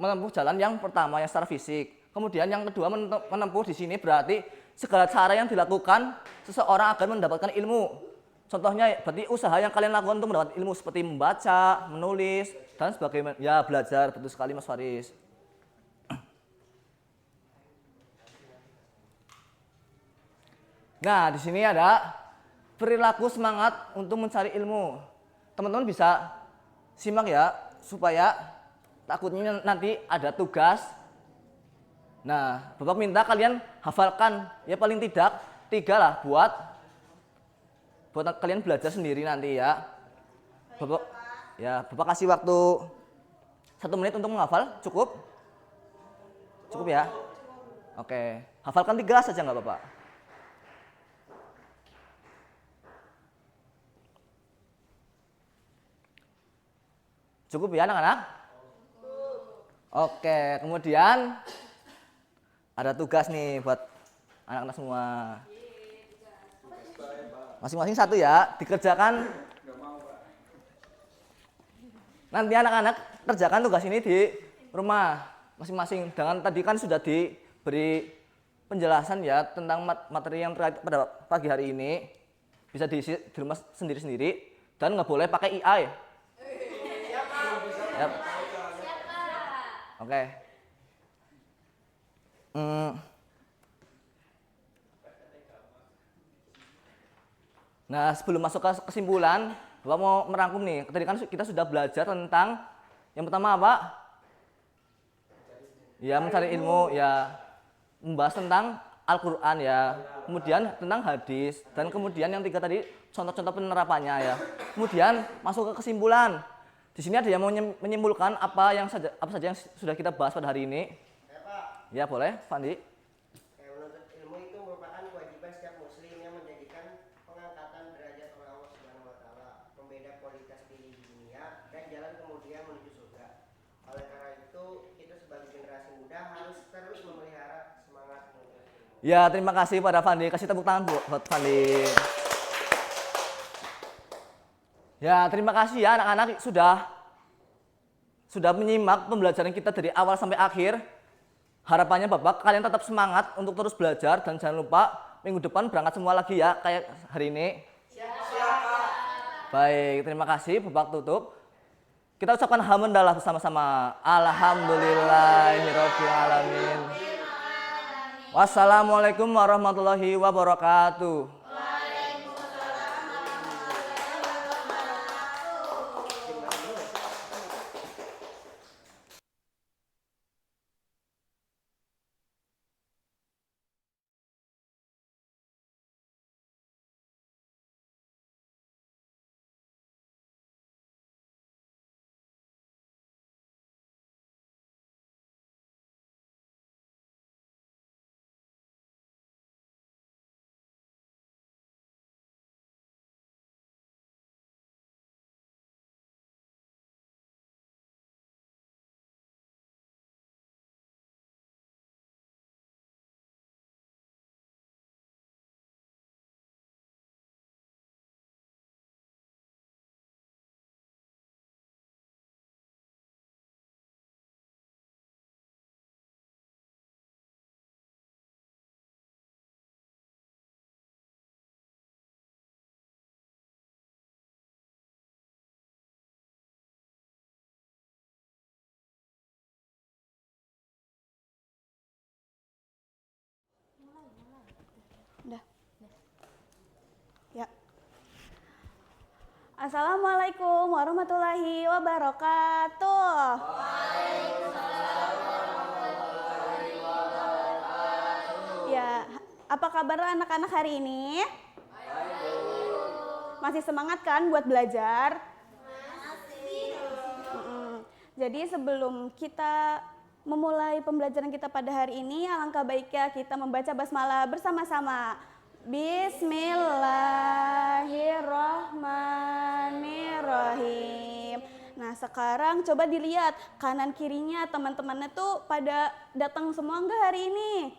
menempuh jalan yang pertama yang secara fisik. Kemudian yang kedua menempuh di sini berarti segala cara yang dilakukan seseorang akan mendapatkan ilmu. Contohnya berarti usaha yang kalian lakukan untuk mendapatkan ilmu seperti membaca, menulis, dan sebagainya. Ya, belajar, betul sekali Mas Faris. Nah, di sini ada perilaku semangat untuk mencari ilmu. Teman-teman bisa simak ya, supaya takutnya nanti ada tugas. Nah, Bapak minta kalian hafalkan, ya paling tidak 3 lah buat kalian belajar sendiri nanti ya. Bapak kasih waktu 1 menit untuk menghafal, cukup? Cukup ya? Oke, hafalkan 3 saja nggak Bapak? Cukup ya anak-anak? Oke, kemudian ada tugas nih buat anak-anak semua. Masing-masing 1 ya, dikerjakan. Nanti anak-anak kerjakan tugas ini di rumah masing-masing. Dengan tadi kan sudah diberi penjelasan ya tentang materi yang terkait pada pagi hari ini. Bisa diisi di rumah sendiri-sendiri dan nggak boleh pakai AI. Yap. Oke. Nah, sebelum masuk ke kesimpulan, Bapak mau merangkum nih. Tadi kan kita sudah belajar tentang yang pertama apa? Ya, mencari ilmu, ya membahas tentang Al-Qur'an ya. Kemudian tentang hadis dan kemudian yang 3 tadi contoh-contoh penerapannya ya. Kemudian masuk ke kesimpulan. Di sini ada yang mau menyimpulkan apa saja yang sudah kita bahas pada hari ini? Ya, Pak. Ya, boleh, Fandi. Menuntut ilmu itu merupakan kewajiban setiap muslim yang menjadikan pengangkatan derajat oleh Allah Subhanahu wa taala, membeda kualitas diri di dunia dan jalan kemudian menuju surga. Oleh karena itu, kita sebagai generasi muda harus terus memelihara semangat menuntut ilmu. Ya, terima kasih pada Fandi. Kasih tepuk tangan buat Fandi. Ya, terima kasih ya anak-anak sudah menyimak pembelajaran kita dari awal sampai akhir. Harapannya Bapak kalian tetap semangat untuk terus belajar dan jangan lupa minggu depan berangkat semua lagi ya kayak hari ini. Siap. Baik, terima kasih. Bapak tutup. Kita ucapkan hamdalah bersama-sama. Alhamdulillahirabbil alamin. Wassalamualaikum warahmatullahi wabarakatuh. Assalamualaikum warahmatullahi wabarakatuh. Ya, apa kabar anak-anak hari ini? Masih semangat kan buat belajar? Jadi sebelum kita memulai pembelajaran kita pada hari ini, alangkah baiknya kita membaca basmalah bersama-sama. Bismillahirrahmanirrahim. Nah, sekarang coba dilihat kanan kirinya teman-temannya tuh pada datang semua enggak hari ini?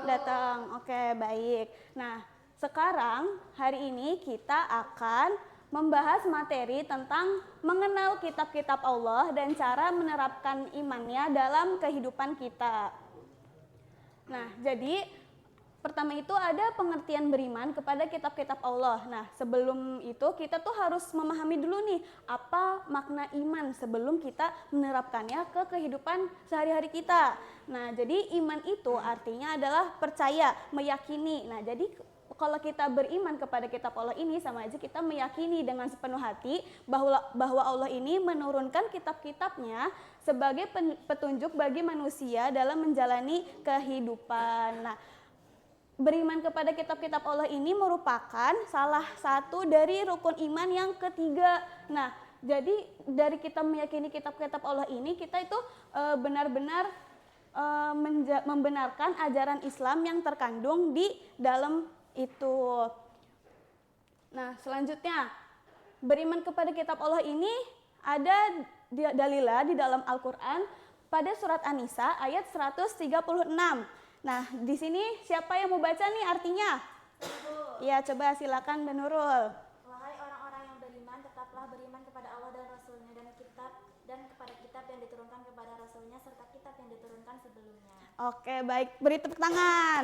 Datang. Oke, baik. Nah, sekarang hari ini kita akan membahas materi tentang mengenal kitab-kitab Allah dan cara menerapkan imannya dalam kehidupan kita. Nah, jadi pertama itu ada pengertian beriman kepada kitab-kitab Allah. Nah, sebelum itu kita tuh harus memahami dulu nih apa makna iman sebelum kita menerapkannya ke kehidupan sehari-hari kita. Nah, jadi iman itu artinya adalah percaya, meyakini. Nah, jadi kalau kita beriman kepada kitab Allah ini sama aja kita meyakini dengan sepenuh hati bahwa Allah ini menurunkan kitab-kitabnya sebagai petunjuk bagi manusia dalam menjalani kehidupan. Nah, beriman kepada kitab-kitab Allah ini merupakan salah satu dari rukun iman yang ketiga. Nah, jadi dari kita meyakini kitab-kitab Allah ini kita itu benar-benar membenarkan ajaran Islam yang terkandung di dalam itu. Nah, selanjutnya beriman kepada kitab Allah ini ada dalilah di dalam Al-Qur'an pada surat An-Nisa ayat 136. Nah, di sini siapa yang mau baca nih artinya? Ya, coba silakan Ben Nurul. Wahai orang-orang yang beriman, tetaplah beriman kepada Allah dan Rasulnya dan kepada kitab yang diturunkan kepada Rasulnya serta kitab yang diturunkan sebelumnya. Oke, baik. Beri tepuk tangan.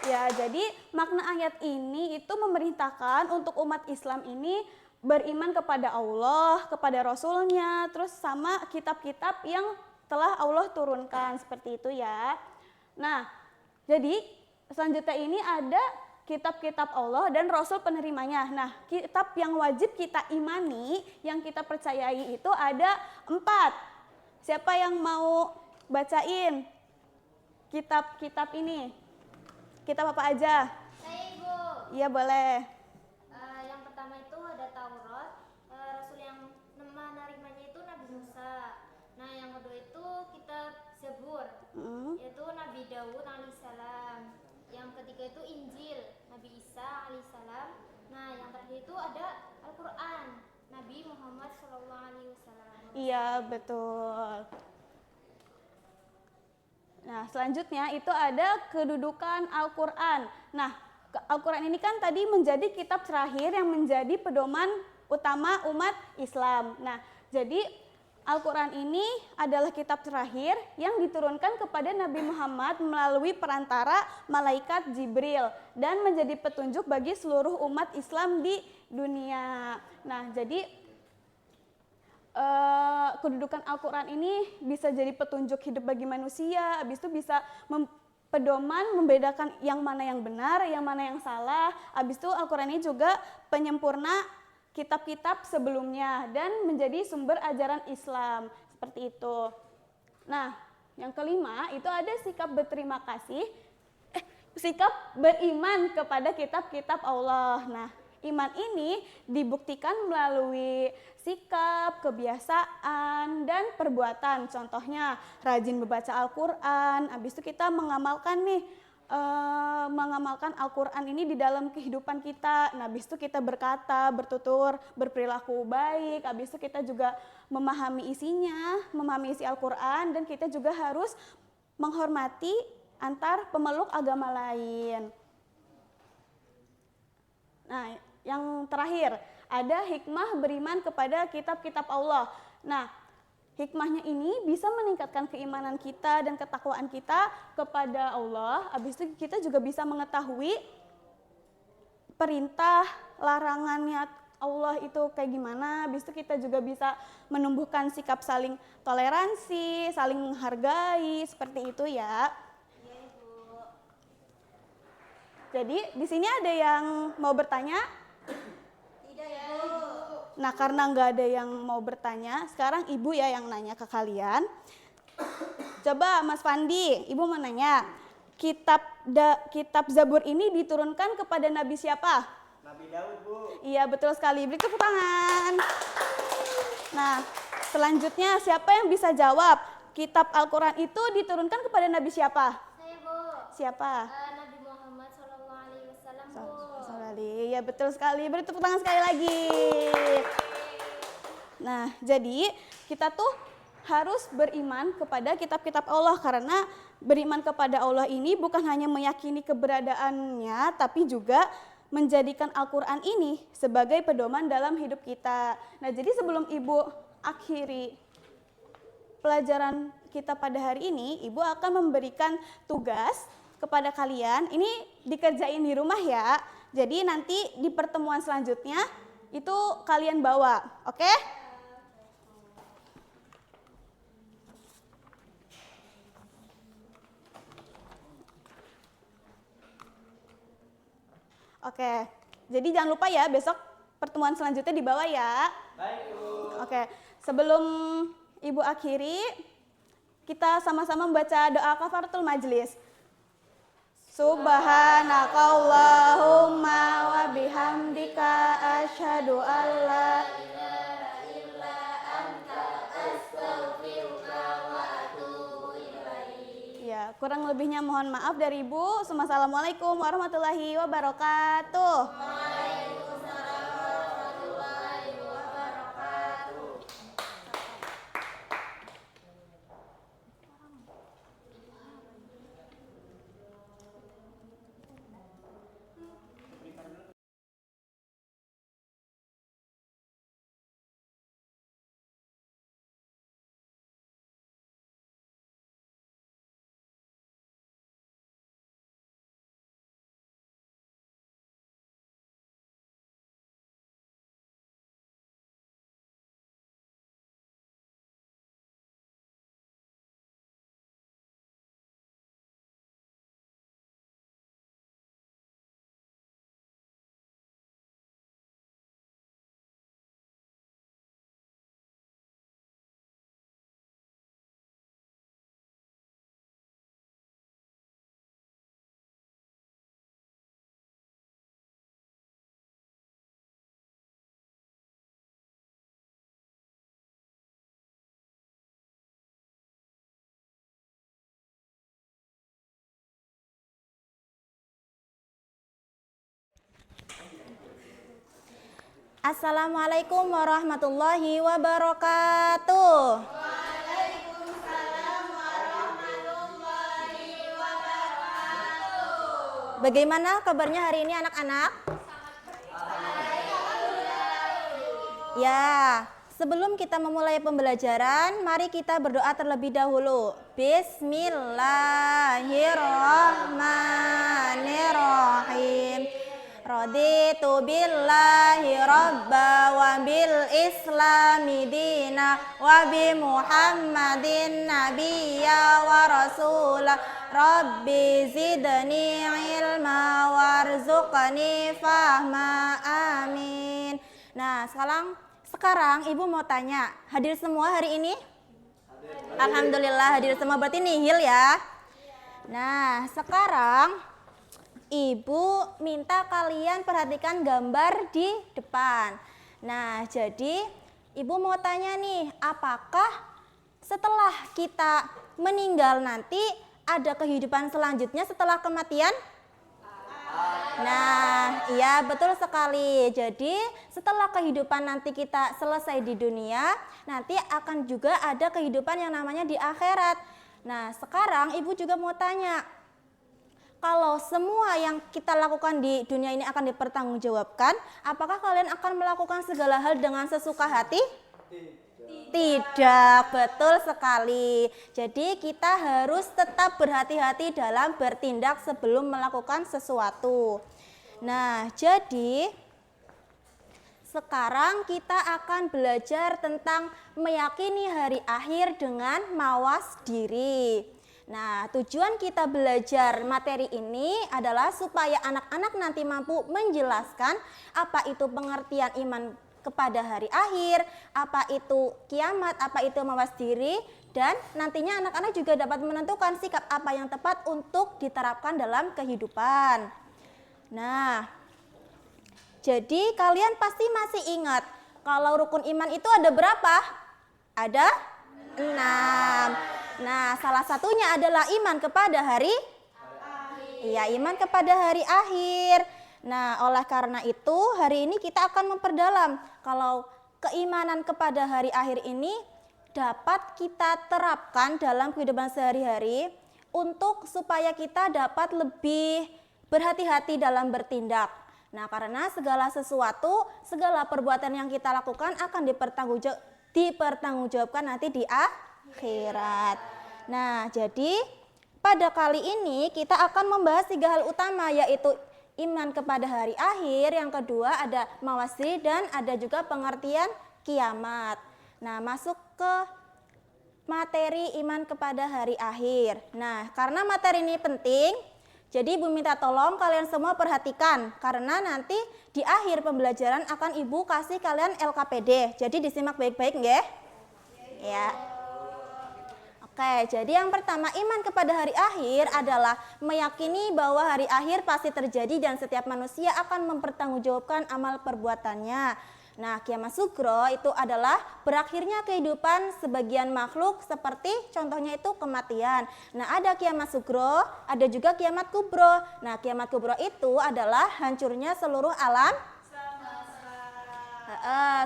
Ya, jadi makna ayat ini itu memerintahkan untuk umat Islam ini beriman kepada Allah, kepada Rasulnya, terus sama kitab-kitab yang telah Allah turunkan, seperti itu ya. Nah, jadi selanjutnya ini ada kitab-kitab Allah dan Rasul penerimanya. Nah, kitab yang wajib kita imani, yang kita percayai itu ada 4. Siapa yang mau bacain kitab-kitab ini? Kitab apa aja? Saya Ibu. Iya, boleh. Yang pertama itu ada Taurat, Rasul yang menerimanya itu Nabi Musa. Nah, yang kedua itu kitab Zabur, yaitu Nabi Daud alaihissalam. Yang ketiga itu Injil, Nabi Isa alaihissalam. Nah, yang terakhir itu ada Al-Quran, Nabi Muhammad SAW. Iya, betul. Nah, selanjutnya itu ada kedudukan Al-Quran. Nah, Al-Quran ini kan tadi menjadi kitab terakhir yang menjadi pedoman utama umat Islam. Nah, jadi Al-Quran ini adalah kitab terakhir yang diturunkan kepada Nabi Muhammad melalui perantara malaikat Jibril dan menjadi petunjuk bagi seluruh umat Islam di dunia. Nah, jadi kedudukan Al-Quran ini bisa jadi petunjuk hidup bagi manusia, habis itu bisa pedoman membedakan yang mana yang benar, yang mana yang salah. Habis itu Al-Quran ini juga penyempurna kitab-kitab sebelumnya dan menjadi sumber ajaran Islam, seperti itu. Nah, yang kelima itu ada sikap berterima kasih, sikap beriman kepada kitab-kitab Allah. Nah, iman ini dibuktikan melalui sikap, kebiasaan, dan perbuatan. Contohnya rajin membaca Al-Quran, habis itu kita mengamalkan Al-Quran ini di dalam kehidupan kita. Nah, habis itu kita berkata, bertutur, berperilaku baik. Habis itu kita juga memahami isinya, memahami isi Al-Quran, dan kita juga harus menghormati antar pemeluk agama lain. Nah, yang terakhir ada hikmah beriman kepada kitab-kitab Allah. Nah, hikmahnya ini bisa meningkatkan keimanan kita dan ketakwaan kita kepada Allah. Habis itu kita juga bisa mengetahui perintah, larangannya Allah itu kayak gimana. Habis itu kita juga bisa menumbuhkan sikap saling toleransi, saling menghargai, seperti itu ya. Iya, Ibu. Jadi di sini ada yang mau bertanya? Nah, karena nggak ada yang mau bertanya, sekarang Ibu ya yang nanya ke kalian. Coba Mas Fandi, Ibu mau nanya, kitab Zabur ini diturunkan kepada Nabi siapa? Nabi Daud, Bu. Iya, betul sekali. Beri tepuk tangan. Nah, selanjutnya siapa yang bisa jawab? Kitab Al-Quran itu diturunkan kepada Nabi siapa? Saya, Bu. Siapa? Nabi Muhammad SAW, Bu. Ya, betul sekali. Beri tepuk tangan sekali lagi. Nah, jadi kita tuh harus beriman kepada kitab-kitab Allah, karena beriman kepada Allah ini bukan hanya meyakini keberadaannya, tapi juga menjadikan Al-Quran ini sebagai pedoman dalam hidup kita. Nah, jadi sebelum Ibu akhiri pelajaran kita pada hari ini, Ibu akan memberikan tugas kepada kalian. Ini dikerjain di rumah ya. Jadi nanti di pertemuan selanjutnya itu kalian bawa, oke? Oke, jadi jangan lupa ya besok pertemuan selanjutnya dibawa ya. Baik, Ibu. Oke, sebelum Ibu akhiri, kita sama-sama membaca doa kafaratul majlis. Subhanakallahumma wa bihamdika asyhadu an la ilaha illa anta astaghfiruka wa atubu ilaik. Ya, kurang lebihnya mohon maaf dari Ibu. Assalamualaikum warahmatullahi wabarakatuh. Waalaikumsalam warahmatullahi wabarakatuh. Assalamualaikum warahmatullahi wabarakatuh. Waalaikumsalam warahmatullahi wabarakatuh. Bagaimana kabarnya hari ini anak-anak? Ya, sebelum kita memulai pembelajaran, mari kita berdoa terlebih dahulu. Bismillahirrahmanirrahim. Raditu billahi rabba wa bil islami dina wa bi muhammadin nabiyya wa rasula rabbi zidni ilma warzuqni fahma amin. Nah, sekarang Ibu mau tanya, hadir semua hari ini? Alhamdulillah hadir semua, berarti nihil ya. Nah, sekarang Ibu minta kalian perhatikan gambar di depan. Nah, jadi Ibu mau tanya nih, apakah setelah kita meninggal nanti ada kehidupan selanjutnya setelah kematian? Nah, iya betul sekali. Jadi setelah kehidupan nanti kita selesai di dunia, nanti akan juga ada kehidupan yang namanya di akhirat. Nah, sekarang Ibu juga mau tanya, kalau semua yang kita lakukan di dunia ini akan dipertanggungjawabkan, apakah kalian akan melakukan segala hal dengan sesuka hati? Tidak, betul sekali. Jadi kita harus tetap berhati-hati dalam bertindak sebelum melakukan sesuatu. Nah, jadi sekarang kita akan belajar tentang meyakini hari akhir dengan mawas diri. Nah, tujuan kita belajar materi ini adalah supaya anak-anak nanti mampu menjelaskan apa itu pengertian iman kepada hari akhir, apa itu kiamat, apa itu mawas diri, dan nantinya anak-anak juga dapat menentukan sikap apa yang tepat untuk diterapkan dalam kehidupan. Nah, jadi kalian pasti masih ingat kalau rukun iman itu ada berapa? Ada 6. Nah, salah satunya adalah iman kepada hari Iya, iman kepada hari akhir. Nah, oleh karena itu hari ini kita akan memperdalam kalau keimanan kepada hari akhir ini dapat kita terapkan dalam kehidupan sehari-hari untuk supaya kita dapat lebih berhati-hati dalam bertindak. Nah, karena segala sesuatu, segala perbuatan yang kita lakukan akan dipertanggungjawabkan nanti di akhirat. Nah, jadi pada kali ini kita akan membahas 3 hal utama, yaitu iman kepada hari akhir, yang kedua ada mawas diri, dan ada juga pengertian kiamat. Nah, masuk ke materi iman kepada hari akhir. Nah, karena materi ini penting, jadi Ibu minta tolong kalian semua perhatikan, karena nanti di akhir pembelajaran akan Ibu kasih kalian LKPD. Jadi disimak baik-baik nggih? Ya. Oke, jadi yang pertama, iman kepada hari akhir adalah meyakini bahwa hari akhir pasti terjadi dan setiap manusia akan mempertanggungjawabkan amal perbuatannya. Nah, kiamat sugro itu adalah berakhirnya kehidupan sebagian makhluk, seperti contohnya itu kematian. Nah, ada kiamat sugro, ada juga kiamat kubro. Nah, kiamat kubro itu adalah hancurnya seluruh alam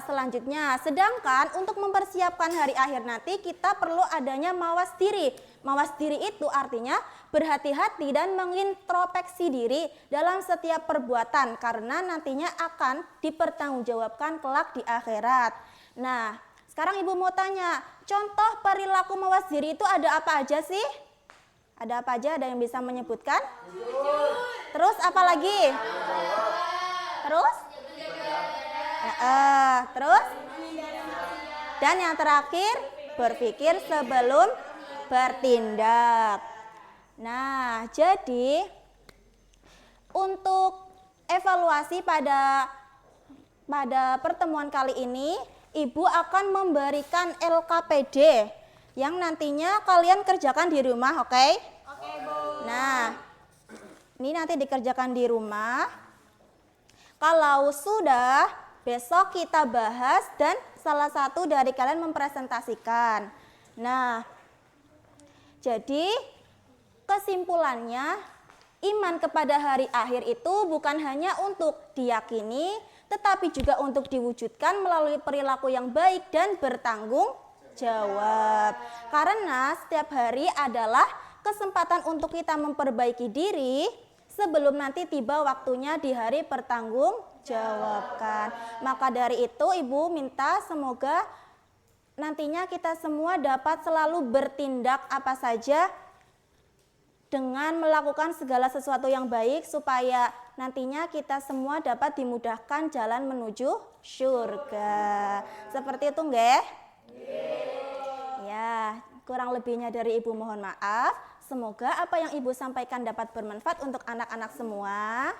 selanjutnya. Sedangkan untuk mempersiapkan hari akhir nanti kita perlu adanya mawas diri. Mawas diri itu artinya berhati-hati dan mengintrospeksi diri dalam setiap perbuatan, karena nantinya akan dipertanggungjawabkan kelak di akhirat. Nah, sekarang Ibu mau tanya, contoh perilaku mawas diri itu ada apa aja sih? Ada apa aja? Ada yang bisa menyebutkan? Terus apa lagi? Terus? Terus? Dan yang terakhir, berpikir sebelum bertindak. Nah, jadi untuk evaluasi pada pertemuan kali ini, Ibu akan memberikan LKPD yang nantinya kalian kerjakan di rumah, oke? Oke, Bu. Nah, ini nanti dikerjakan di rumah. Kalau sudah, besok kita bahas dan salah satu dari kalian mempresentasikan. Nah, jadi kesimpulannya, iman kepada hari akhir itu bukan hanya untuk diyakini, tetapi juga untuk diwujudkan melalui perilaku yang baik dan bertanggung jawab. Karena setiap hari adalah kesempatan untuk kita memperbaiki diri sebelum nanti tiba waktunya di hari pertanggungjawabkan. Maka dari itu Ibu minta semoga nantinya kita semua dapat selalu bertindak apa saja dengan melakukan segala sesuatu yang baik supaya nantinya kita semua dapat dimudahkan jalan menuju surga. Seperti itu nggih? Ya, kurang lebihnya dari Ibu mohon maaf. Semoga apa yang Ibu sampaikan dapat bermanfaat untuk anak-anak semua.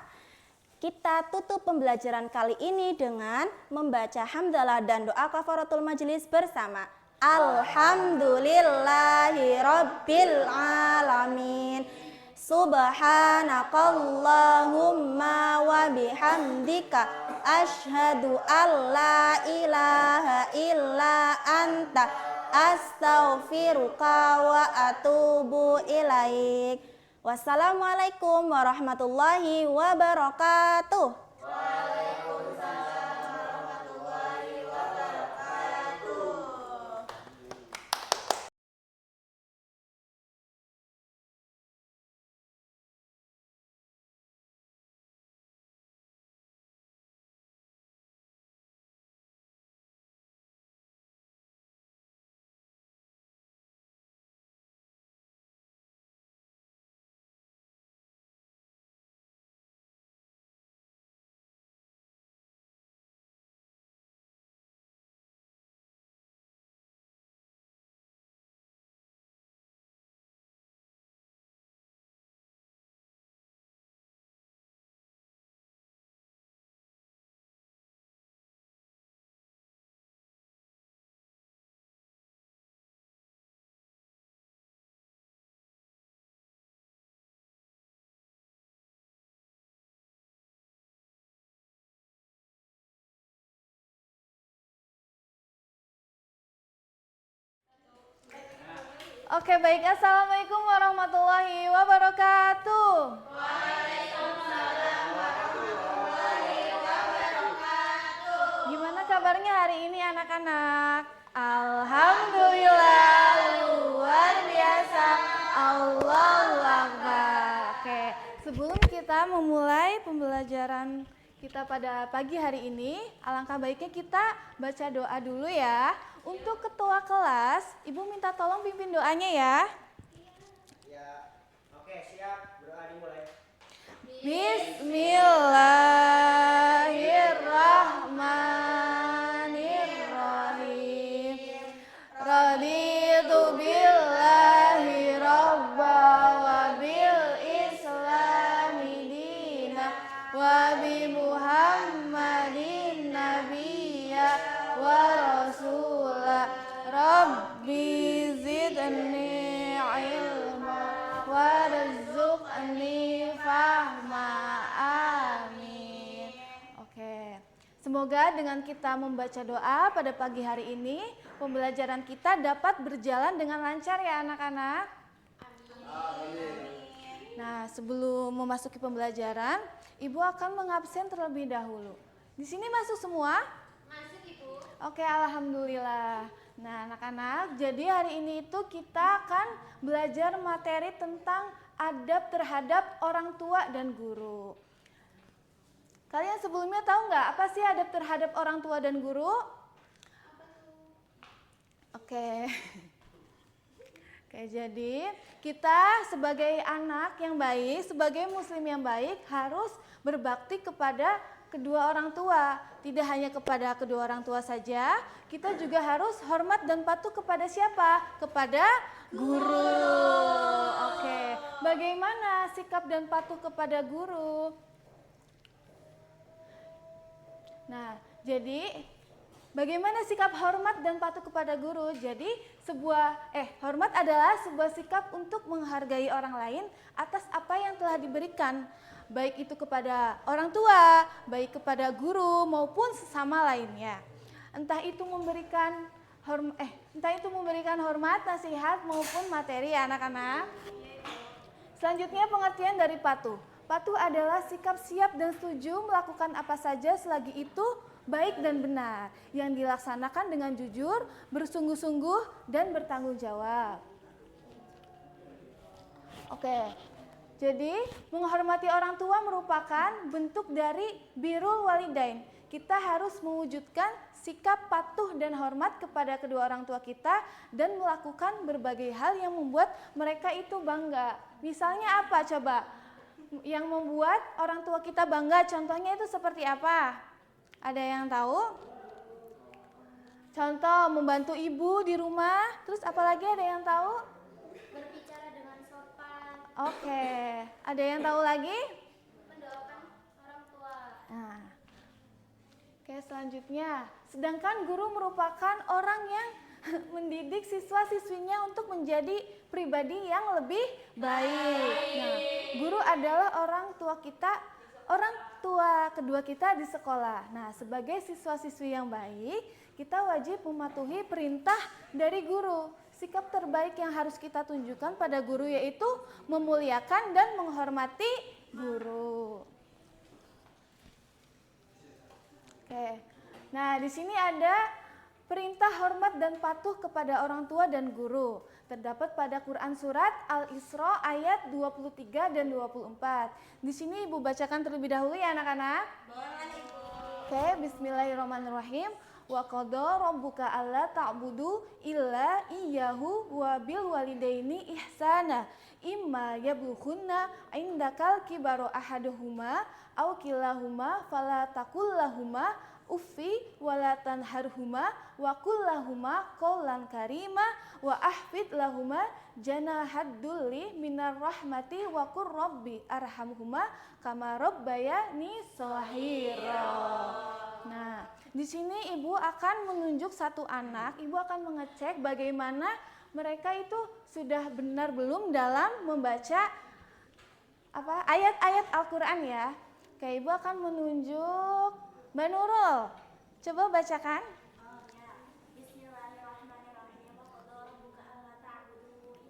Kita tutup pembelajaran kali ini dengan membaca hamdalah dan doa kafaratul majelis bersama. Alhamdulillahirabbil alamin. Subhanakallahumma wa bihamdika asyhadu alla ilaha illa anta astaghfiruka wa atubu ilaik. Wassalamualaikum warahmatullahi wabarakatuh. Oke, baik. Assalamualaikum warahmatullahi wabarakatuh. Gimana kabarnya hari ini anak-anak? Alhamdulillah, luar biasa. Allahu Akbar. Oke, sebelum kita memulai pembelajaran kita pada pagi hari ini, alangkah baiknya kita baca doa dulu ya. Untuk ketua kelas, Ibu minta tolong pimpin doanya ya. Ya, oke siap, berdoa dimulai. Bismillahirrahmanirrahim. Raditu billahi rabba wa bil islami dina wa bi muhammadin nabiyya wa rasula. Rabbi zidni ilma warzuqni fahma. Amin. Oke. Semoga dengan kita membaca doa pada pagi hari ini, pembelajaran kita dapat berjalan dengan lancar ya anak-anak. Amin. Nah, sebelum memasuki pembelajaran, Ibu akan mengabsen terlebih dahulu. Di sini masuk semua? Masuk Ibu. Oke, alhamdulillah. Nah, anak-anak, jadi hari ini itu kita akan belajar materi tentang adab terhadap orang tua dan guru. Kalian sebelumnya tahu nggak apa sih adab terhadap orang tua dan guru? Oke. Oke, jadi kita sebagai anak yang baik, sebagai muslim yang baik harus berbakti kepada kedua orang tua. Tidak hanya kepada kedua orang tua saja, kita juga harus hormat dan patuh kepada siapa? Kepada guru. Oke, bagaimana sikap dan patuh kepada guru? Nah, jadi bagaimana sikap hormat dan patuh kepada guru? Jadi hormat adalah sebuah sikap untuk menghargai orang lain atas apa yang telah diberikan, baik itu kepada orang tua, baik kepada guru maupun sesama lainnya. Entah itu memberikan hormat, nasihat maupun materi ya anak-anak. Selanjutnya pengertian dari patuh. Patuh adalah sikap siap dan setuju melakukan apa saja selagi itu baik dan benar, yang dilaksanakan dengan jujur, bersungguh-sungguh, dan bertanggung jawab. Oke, jadi menghormati orang tua merupakan bentuk dari birrul walidain. Kita harus mewujudkan sikap patuh dan hormat kepada kedua orang tua kita dan melakukan berbagai hal yang membuat mereka itu bangga. Misalnya apa coba? Yang membuat orang tua kita bangga, contohnya itu seperti apa? Ada yang tahu? Contoh membantu ibu di rumah, terus apalagi ada yang tahu? Berbicara dengan sopan. Oke, ada yang tahu lagi? Mendoakan orang tua. Nah, oke selanjutnya, sedangkan guru merupakan orang yang mendidik siswa-siswinya untuk menjadi pribadi yang lebih baik. Nah, guru adalah orang tua kedua kita di sekolah. Nah, sebagai siswa-siswi yang baik, kita wajib mematuhi perintah dari guru. Sikap terbaik yang harus kita tunjukkan pada guru yaitu memuliakan dan menghormati guru. Oke. Nah, di sini ada perintah hormat dan patuh kepada orang tua dan guru. Terdapat pada Quran surat Al-Isra ayat 23 dan 24. Di sini Ibu bacakan terlebih dahulu ya anak-anak. Boleh Ibu. Oke, bismillahirrahmanirrahim. Wa qada rabbuka alla ta'budu illa iyyahu wa bil walidaini ihsana. Imma yablughanna indakal kibaru ahaduhuma aw kilahuma fala taqul lahumā uffi wala tanharhuma wa qul lahumā qawlan karima wa ahfid lahumā janahad dulli minar rahmati wa qur rabbi arhamhuma kama rabbayani shaghira. Nah, di sini Ibu akan menunjuk satu anak, Ibu akan mengecek bagaimana mereka itu sudah benar belum dalam membaca ayat-ayat Al-Qur'an ya. Oke, Ibu akan menunjuk Mbak Nurul. Coba bacakan. Bismillahirrahmanirrahim. Wa qada rabbuka alla ta'budu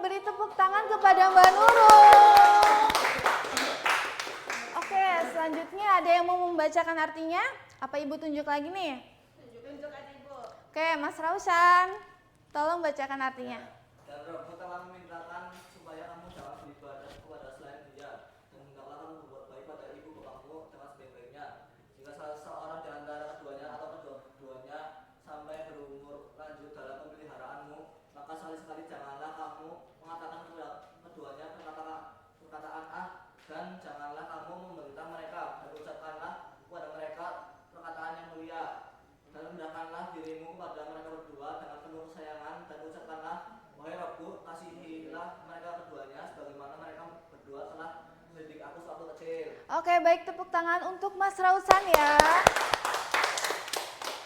beri tepuk tangan kepada Mbak Nurul. Oke, selanjutnya ada yang mau membacakan artinya? Apa Ibu tunjuk lagi nih? Tunjuk aja Ibu. Oke, Mas Rausan, tolong bacakan artinya. Dan Rabbmu telah memintakan supaya kamu jangan beribadah kepada selain Dia, dan hendaklah kamu berbuat baik pada ibu bapakmu dengan sebaik-baiknya. Jika salah seorang di antara keduanya atau kedua-duanya sampai berumur lanjut dalam pemeliharaanmu, maka sekali-sekali janganlah kamu mengatakan kepada keduanya perkataan dan janganlah kamu memberitahu mereka, dan ucapkanlah kepada mereka perkataan yang mulia. Dan rendahkanlah dirimu kepada mereka berdua dengan penuh kesayangan, dan ucapkanlah, wahai Rabbku, kasihilah mereka keduanya sebagaimana mereka berdua telah mendidik aku sewaktu kecil. Oke, baik, tepuk tangan untuk Mas Rausan ya.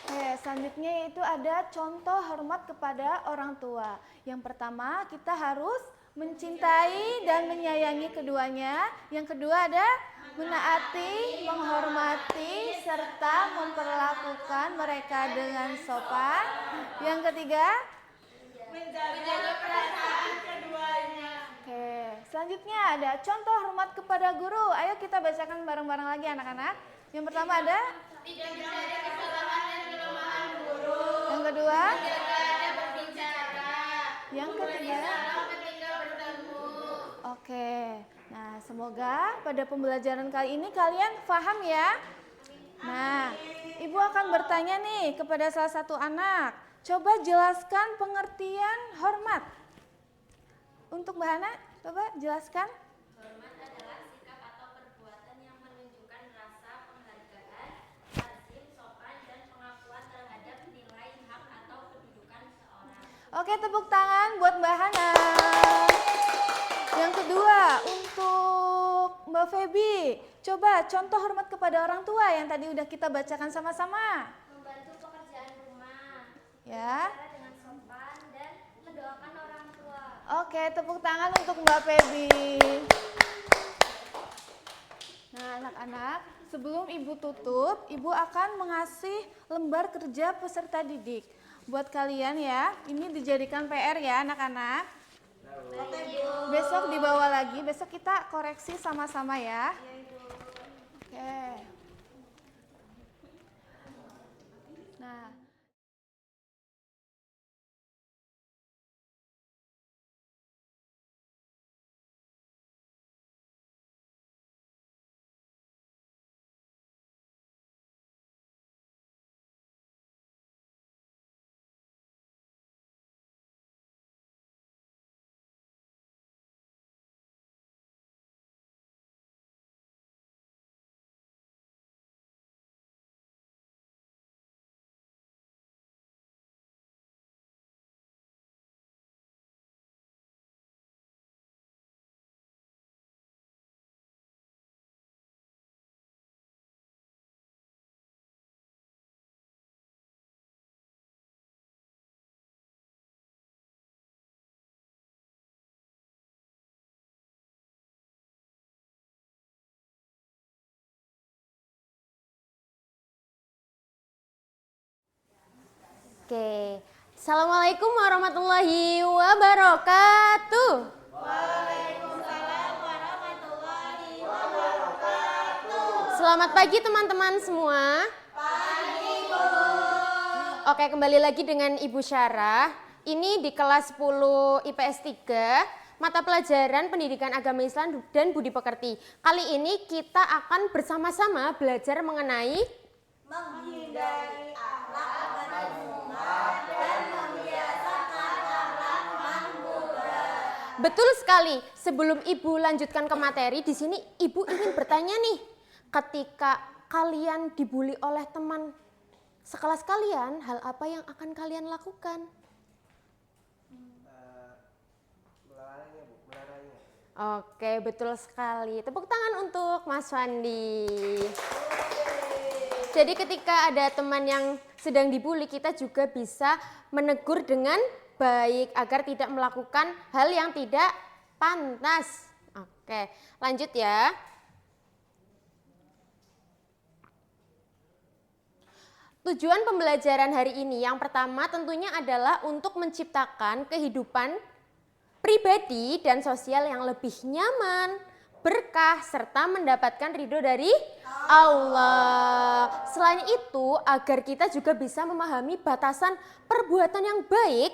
Oke, selanjutnya itu ada contoh hormat kepada orang tua. Yang pertama, kita harus mencintai dan menyayangi keduanya. Yang kedua ada menaati, menghormati, serta memperlakukan mereka dengan sopan. Yang ketiga, menjaga perasaan keduanya. Oke, selanjutnya ada contoh hormat kepada guru. Ayo kita bacakan bareng-bareng lagi anak-anak. Yang pertama ada Tidak mencari kesalahan dan kelemahan guru. yang kedua, Menjaga adab berbicara. yang ketiga. Salam ketika bertemu. Oke, nah semoga pada pembelajaran kali ini kalian paham ya. Nah, Ibu akan bertanya nih kepada salah satu anak. Coba jelaskan pengertian hormat. Untuk Mbak Hana, coba jelaskan. Hormat adalah sikap atau perbuatan yang menunjukkan rasa penghargaan, lazim, sopan, dan pengakuan terhadap nilai hak atau kedudukan seseorang. Oke, tepuk tangan buat Mbak Hana. Yang kedua, untuk Mbak Feby, coba contoh hormat kepada orang tua yang tadi udah kita bacakan sama-sama. Membantu pekerjaan rumah. Ya. Bicara dengan sopan dan mendoakan orang tua. Oke, tepuk tangan untuk Mbak Feby. Nah, anak-anak, sebelum Ibu tutup, Ibu akan mengasih lembar kerja peserta didik. Buat kalian ya, ini dijadikan PR ya anak-anak. Besok dibawa lagi, besok kita koreksi sama-sama ya. Oke. Nah, Oke, Assalamualaikum warahmatullahi wabarakatuh. Waalaikumsalam warahmatullahi wabarakatuh. Selamat pagi teman-teman semua. Pagi, Bu. Oke, kembali lagi dengan Ibu Syarah. Ini di kelas 10 IPS 3, mata pelajaran Pendidikan Agama Islam dan Budi Pekerti. Kali ini kita akan bersama-sama belajar mengenai menghindari akhlak dan membiasakan akhlak mangkubah. Betul sekali. Sebelum Ibu lanjutkan ke materi, di sini Ibu ingin bertanya nih, ketika kalian dibully oleh teman sekelas kalian, hal apa yang akan kalian lakukan? Melarangnya, Bu, melarangnya. Oke, betul sekali. Tepuk tangan untuk Mas Wandi. Jadi ketika ada teman yang sedang dibully, kita juga bisa menegur dengan baik agar tidak melakukan hal yang tidak pantas. Oke, lanjut ya. Tujuan pembelajaran hari ini yang pertama tentunya adalah untuk menciptakan kehidupan pribadi dan sosial yang lebih nyaman, berkah, serta mendapatkan ridho dari Allah. Selain itu, agar kita juga bisa memahami batasan perbuatan yang baik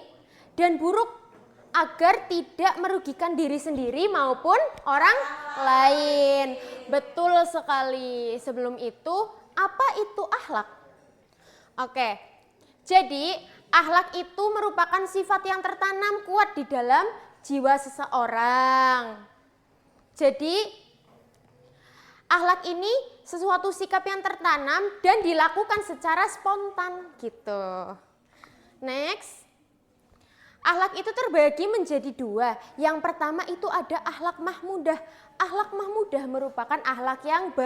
dan buruk agar tidak merugikan diri sendiri maupun orang lain. Betul sekali. Sebelum itu, apa itu akhlak? Oke, jadi akhlak itu merupakan sifat yang tertanam kuat di dalam jiwa seseorang. Jadi akhlak ini sesuatu sikap yang tertanam dan dilakukan secara spontan gitu. Next. Akhlak itu terbagi menjadi dua. Yang pertama itu ada akhlak mahmudah. Akhlak mahmudah merupakan akhlak yang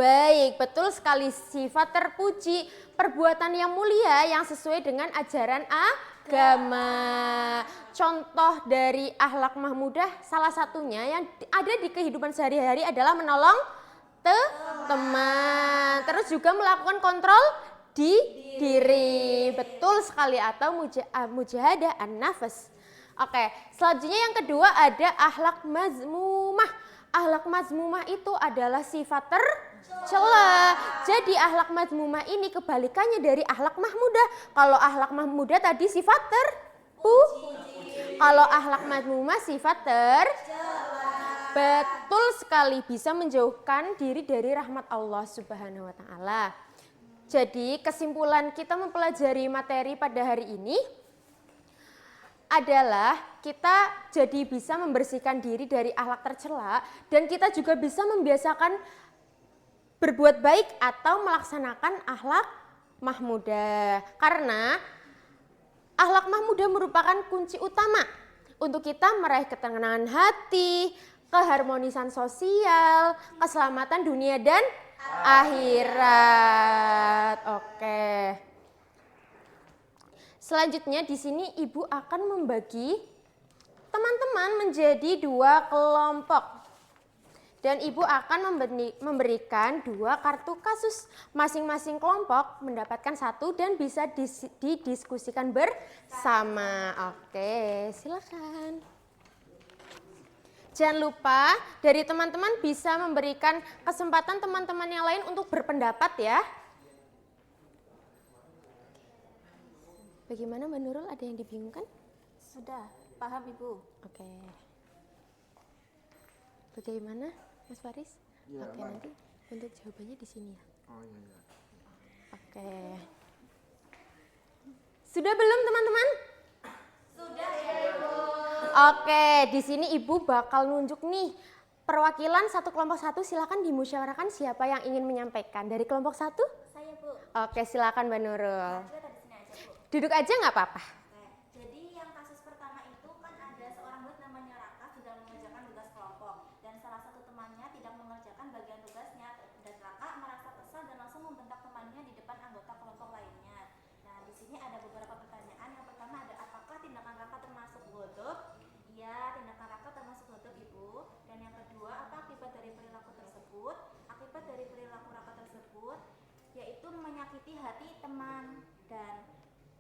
baik, betul sekali, sifat terpuji, perbuatan yang mulia yang sesuai dengan ajaran agama. Contoh dari akhlak mahmudah salah satunya yang ada di kehidupan sehari-hari adalah menolong teman, terus juga melakukan kontrol diri, betul sekali, atau mujahadah an-nafs. Oke, selanjutnya yang kedua ada akhlak mazmumah. Akhlak mazmumah itu adalah sifat tercela. Jadi akhlak mazmumah ini kebalikannya dari akhlak mahmudah. Kalau akhlak mahmudah tadi sifat terpuji. Kalau akhlak mazmumah sifat betul sekali, bisa menjauhkan diri dari rahmat Allah Subhanahu wa taala. Jadi kesimpulan kita mempelajari materi pada hari ini adalah kita jadi bisa membersihkan diri dari akhlak tercela dan kita juga bisa membiasakan berbuat baik atau melaksanakan akhlak mahmudah. Karena akhlak mahmudah merupakan kunci utama untuk kita meraih ketenangan hati, keharmonisan sosial, keselamatan dunia dan akhirat. Oke. Selanjutnya di sini Ibu akan membagi teman-teman menjadi dua kelompok. Dan Ibu akan memberikan dua kartu kasus. Masing-masing kelompok mendapatkan satu dan bisa didiskusikan bersama. Oke, silakan. Jangan lupa dari teman-teman bisa memberikan kesempatan teman-teman yang lain untuk berpendapat ya. Bagaimana Mbak Nurul, ada yang dibingungkan? Sudah, paham Ibu. Oke. Bagaimana Mas Faris? Ya, Oke, nanti untuk jawabannya di sini ya. Oh iya. Oke. Sudah belum teman-teman? Sudah ya Ibu. Oke, di sini Ibu bakal nunjuk nih perwakilan satu kelompok satu, silakan dimusyawarahkan siapa yang ingin menyampaikan. Dari kelompok satu? Saya Bu. Oke, silakan Mbak Nurul. Kita di sini aja Bu. Duduk aja nggak apa-apa. Jadi yang kasus pertama itu kan ada seorang murid namanya Raka sedang mengerjakan tugas kelompok dan salah satu temannya tidak mengerjakan bagian tugasnya dan Raka merasa kesal dan langsung membentak temannya di depan anggota kelompok lainnya. Nah di sini ada beberapa pertanyaan. Yang pertama ada apakah tindakan Raka termasuk ghadab? Iya, tindakan Raka termasuk ghadab Ibu. Dan yang kedua, apa akibat dari perilaku tersebut? Akibat dari perilaku Raka tersebut yaitu menyakiti hati teman. Dan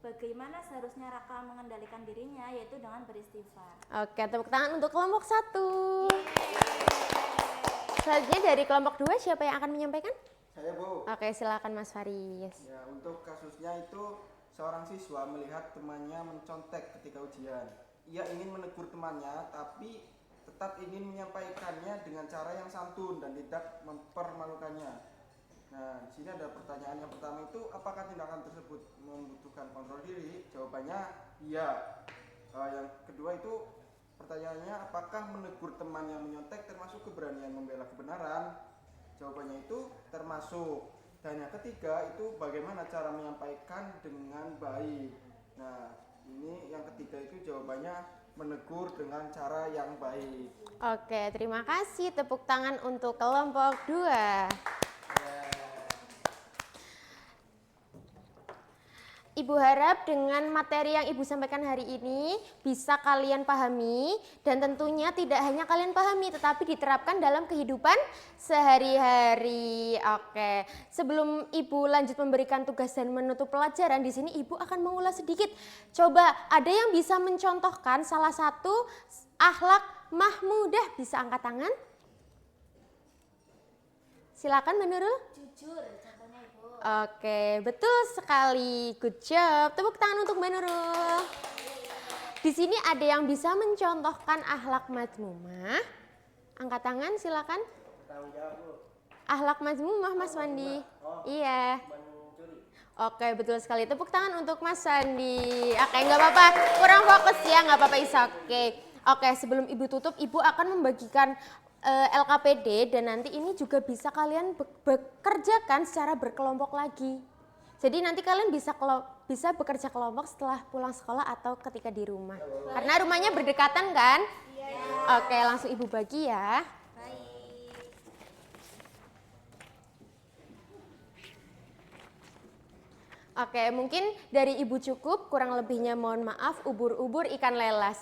bagaimana seharusnya Raka mengendalikan dirinya, yaitu dengan beristighfar. Oke, tepuk tangan untuk kelompok satu. Selanjutnya dari kelompok dua, siapa yang akan menyampaikan? Saya Bu. Oke, silakan Mas Faris. Ya, untuk kasusnya itu seorang siswa melihat temannya mencontek ketika ujian. Ia ingin menegur temannya, tapi tetap ingin menyampaikannya dengan cara yang santun dan tidak mempermalukannya. Nah, di sini ada pertanyaan yang pertama itu, apakah tindakan tersebut membutuhkan kontrol diri? Jawabannya iya. Yang kedua itu pertanyaannya, apakah menegur teman yang menyontek termasuk keberanian membela kebenaran? Jawabannya itu termasuk. Dan yang ketiga itu bagaimana cara menyampaikan dengan baik. Nah, ini yang ketiga itu jawabannya menegur dengan cara yang baik. Oke, terima kasih. Tepuk tangan untuk kelompok dua. Ibu harap dengan materi yang Ibu sampaikan hari ini bisa kalian pahami dan tentunya tidak hanya kalian pahami tetapi diterapkan dalam kehidupan sehari-hari. Oke, sebelum Ibu lanjut memberikan tugas dan menutup pelajaran, di sini Ibu akan mengulas sedikit. Coba ada yang bisa mencontohkan salah satu akhlak mahmudah, bisa angkat tangan? Silakan Mbak Nurul. Jujur, contohnya Ibu. Oke, betul sekali. Good job. Tepuk tangan untuk Mbak Nurul. Di sini ada yang bisa mencontohkan akhlak mazmumah. Angkat tangan, silakan. Tanggung jawab, Bu. Akhlak mazmumah, Mas Wandi. Iya. Oke, betul sekali. Tepuk tangan untuk Mas Wandi. Oke, nggak apa-apa. Kurang fokus ya, nggak apa-apa. Is oke. Oke, sebelum Ibu tutup, Ibu akan membagikan LKPD dan nanti ini juga bisa kalian bekerjakan secara berkelompok lagi. Jadi nanti kalian bisa bekerja kelompok setelah pulang sekolah atau ketika di rumah. Karena rumahnya berdekatan kan? Iya. Oke, langsung Ibu bagi ya. Oke, mungkin dari Ibu cukup, kurang lebihnya mohon maaf, ubur-ubur ikan lele.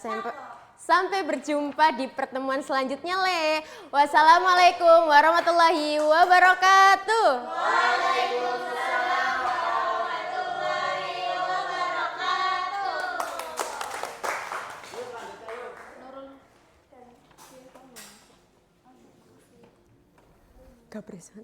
Sampai berjumpa di pertemuan selanjutnya, Le. Wassalamualaikum warahmatullahi wabarakatuh. Waalaikumsalam warahmatullahi wabarakatuh. Gabrisan.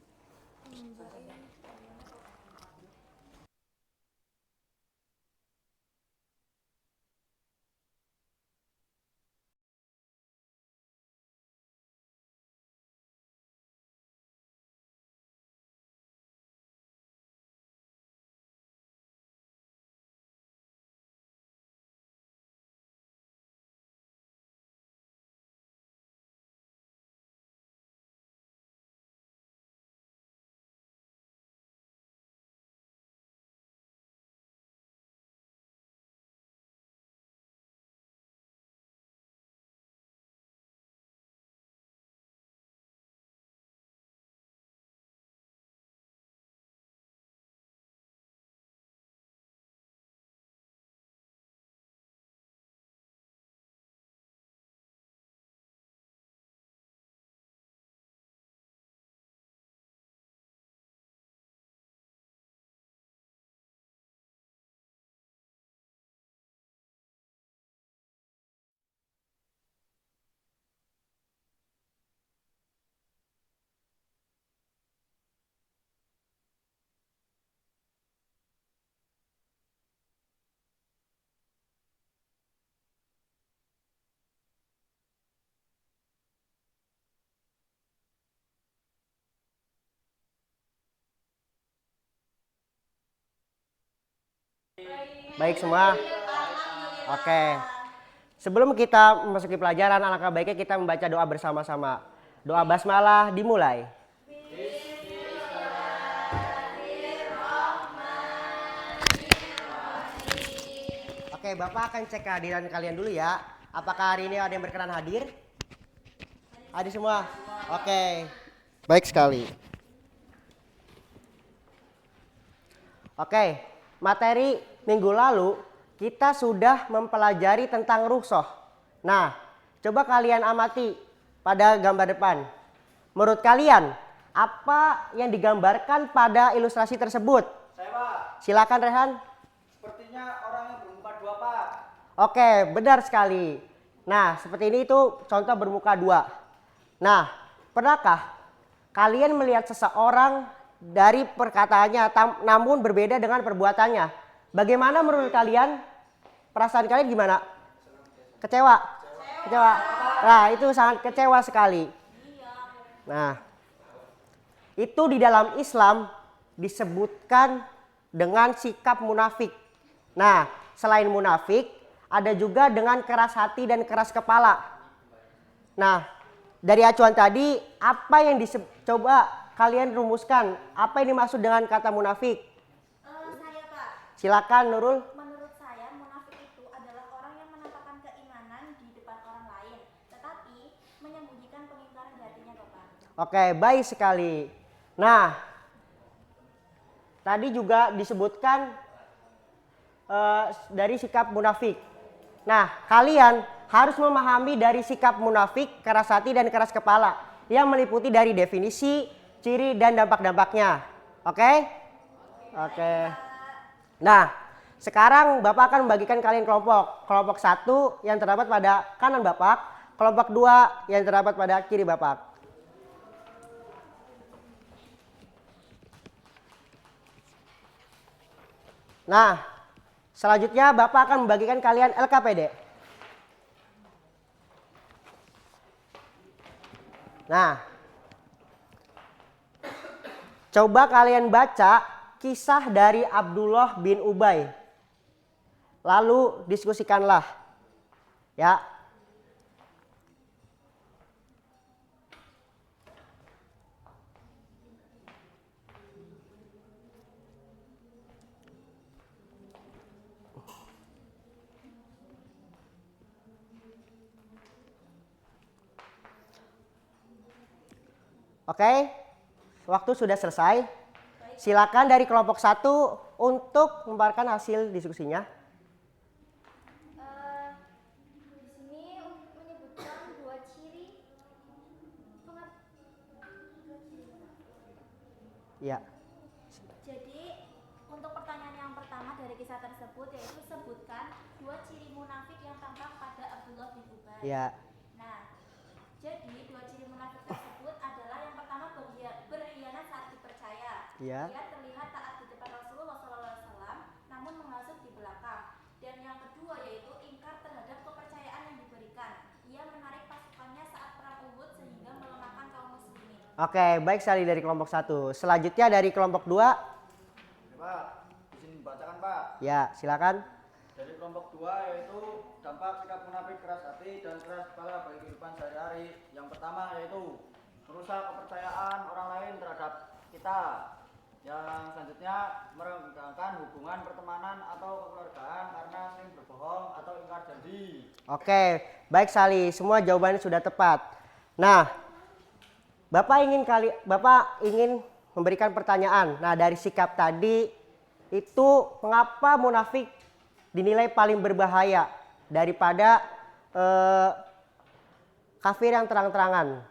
Baik semua. Oke. Sebelum kita memasuki pelajaran, alangkah baiknya kita membaca doa bersama-sama. Doa basmalah dimulai. Oke, Bapak akan cek kehadiran kalian dulu ya. Apakah hari ini ada yang berkenan hadir? Hadir semua? Oke. Baik sekali. Oke, materi minggu lalu kita sudah mempelajari tentang rukhsah. Nah, coba kalian amati pada gambar depan. Menurut kalian, apa yang digambarkan pada ilustrasi tersebut? Saya, Pak. Silakan Rehan. Sepertinya orang yang bermuka dua, Pak. Oke, benar sekali. Nah, seperti ini itu contoh bermuka dua. Nah, pernahkah kalian melihat seseorang dari perkataannya namun berbeda dengan perbuatannya? Bagaimana menurut kalian? Perasaan kalian gimana? Kecewa? Kecewa. Nah, itu sangat kecewa sekali. Nah, itu di dalam Islam disebutkan dengan sikap munafik. Nah, selain munafik, ada juga dengan keras hati dan keras kepala. Nah, dari acuan tadi, apa yang coba kalian rumuskan? Apa yang dimaksud dengan kata munafik? Saya, Pak. Silakan Nurul. Menurut saya, munafik itu adalah orang yang menampakkan keimanan di depan orang lain, tetapi menyembunyikan pengingkaran di hatinya, Bapak. Oke, baik sekali. Nah, tadi juga disebutkan dari sikap munafik. Nah, kalian harus memahami dari sikap munafik, keras hati dan keras kepala yang meliputi dari definisi, ciri dan dampak-dampaknya. Oke? Oke. Nah, sekarang Bapak akan membagikan kalian kelompok. Kelompok 1 yang terdapat pada kanan Bapak, kelompok 2 yang terdapat pada kiri Bapak. Nah, selanjutnya Bapak akan membagikan kalian LKPD. Nah, coba kalian baca kisah dari Abdullah bin Ubay. Lalu diskusikanlah. Ya. Oke, waktu sudah selesai. Silakan dari kelompok 1 untuk membagikan hasil diskusinya. Di sini menyebutkan 2 ciri Ya. Jadi untuk pertanyaan yang pertama dari kisah tersebut yaitu sebutkan 2 ciri munafik yang tampak pada Abdullah bin Ubay. Ya. Nah, jadi 2 ciri munafik tersebut adalah yang pertama berkhianat saat dipercaya. Ya. Dia terlihat taat di depan Rasulullah SAW, namun menghasut di belakang. Dan yang kedua yaitu ingkar terhadap kepercayaan yang diberikan. Ia menarik pasukannya saat perang Uhud sehingga melemahkan kaum muslimin. Oke, baik sekali dari kelompok 1. Selanjutnya dari kelompok 2. Pak, izin membacakan Pak. Ya, silakan. Dari kelompok 2 yaitu dampak sikap munafik keras hati dan keras kepala bagi kehidupan sehari-hari. Yang pertama yaitu merusak kepercayaan orang lain terhadap kita. Yang selanjutnya merenggangkan hubungan pertemanan atau kekeluargaan karena sering berbohong atau ingkar janji. Oke, baik sekali. Semua jawabannya sudah tepat. Nah, Bapak ingin memberikan pertanyaan. Nah, dari sikap tadi itu mengapa munafik dinilai paling berbahaya daripada kafir yang terang-terangan?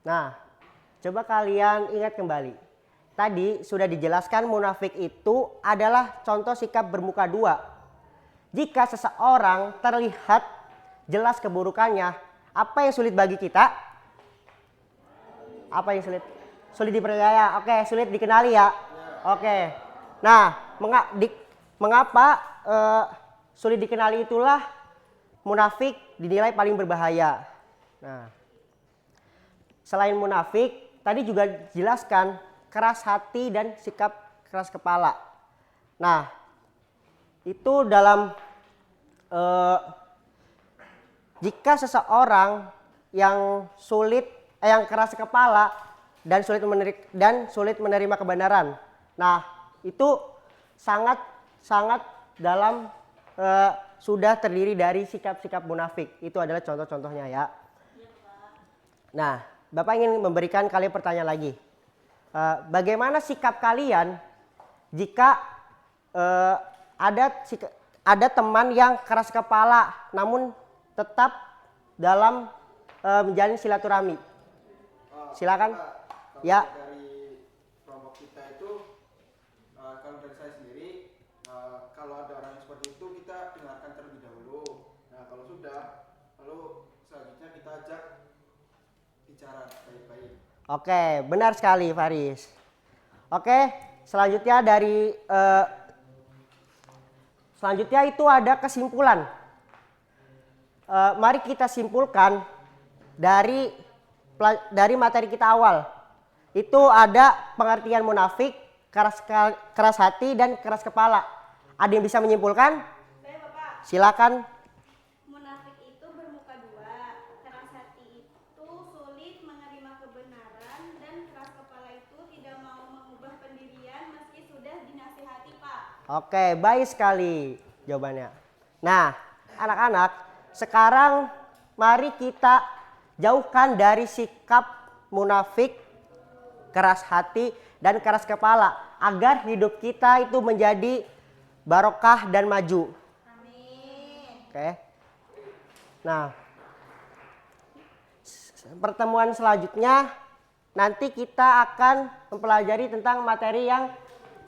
Nah, coba kalian ingat kembali. Tadi sudah dijelaskan munafik itu adalah contoh sikap bermuka dua. Jika seseorang terlihat jelas keburukannya, apa yang sulit bagi kita? Apa yang sulit? Sulit dipercaya. Oke, sulit dikenali ya. Oke. Nah, mengapa sulit dikenali itulah munafik dinilai paling berbahaya. Nah, selain munafik, tadi juga jelaskan keras hati dan sikap keras kepala. Nah, itu dalam jika seseorang yang keras kepala dan sulit menerima kebenaran. Nah, itu sangat dalam sudah terdiri dari sikap-sikap munafik. Itu adalah contoh-contohnya ya. Nah, Bapak ingin memberikan kalian pertanyaan lagi. Bagaimana sikap kalian jika ada teman yang keras kepala namun tetap dalam menjalin silaturahmi? Silakan. Ya. Dari kelompok kita itu, kalau dari saya sendiri, kalau ada orang yang seperti itu kita dengarkan terlebih dahulu. Nah, kalau sudah, lalu selanjutnya kita ajak bicara baik-baik. Oke, benar sekali Faris. Oke, selanjutnya selanjutnya itu ada kesimpulan. Mari kita simpulkan dari materi kita awal. Itu ada pengertian munafik, keras hati dan keras kepala. Ada yang bisa menyimpulkan? Saya Bapak. Silakan. Munafik itu bermuka dua, keras hati itu sulit menerima kebenaran, dan keras kepala itu tidak mau mengubah pendirian meski sudah dinasihati, Pak. Oke, baik sekali jawabannya. Nah, anak-anak, sekarang mari kita jauhkan dari sikap munafik, keras hati, dan keras kepala agar hidup kita itu menjadi barokah dan maju. Oke. Nah, pertemuan selanjutnya nanti kita akan mempelajari tentang materi yang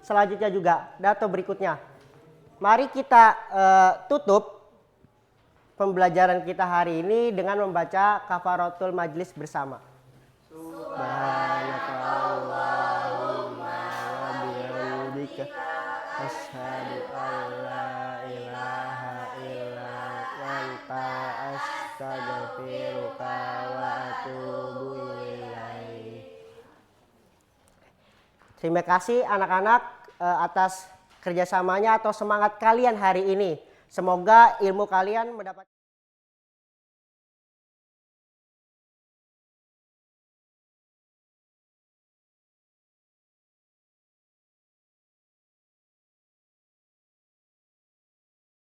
selanjutnya juga atau berikutnya. Mari kita tutup pembelajaran kita hari ini dengan membaca kafaratul majlis bersama. Subhanakallahumma wa bihamdika asyhadu an la ilaha illa anta astaghfiruka wa atubu ilaik. Terima kasih anak-anak atas kerjasamanya atau semangat kalian hari ini. Semoga ilmu kalian mendapat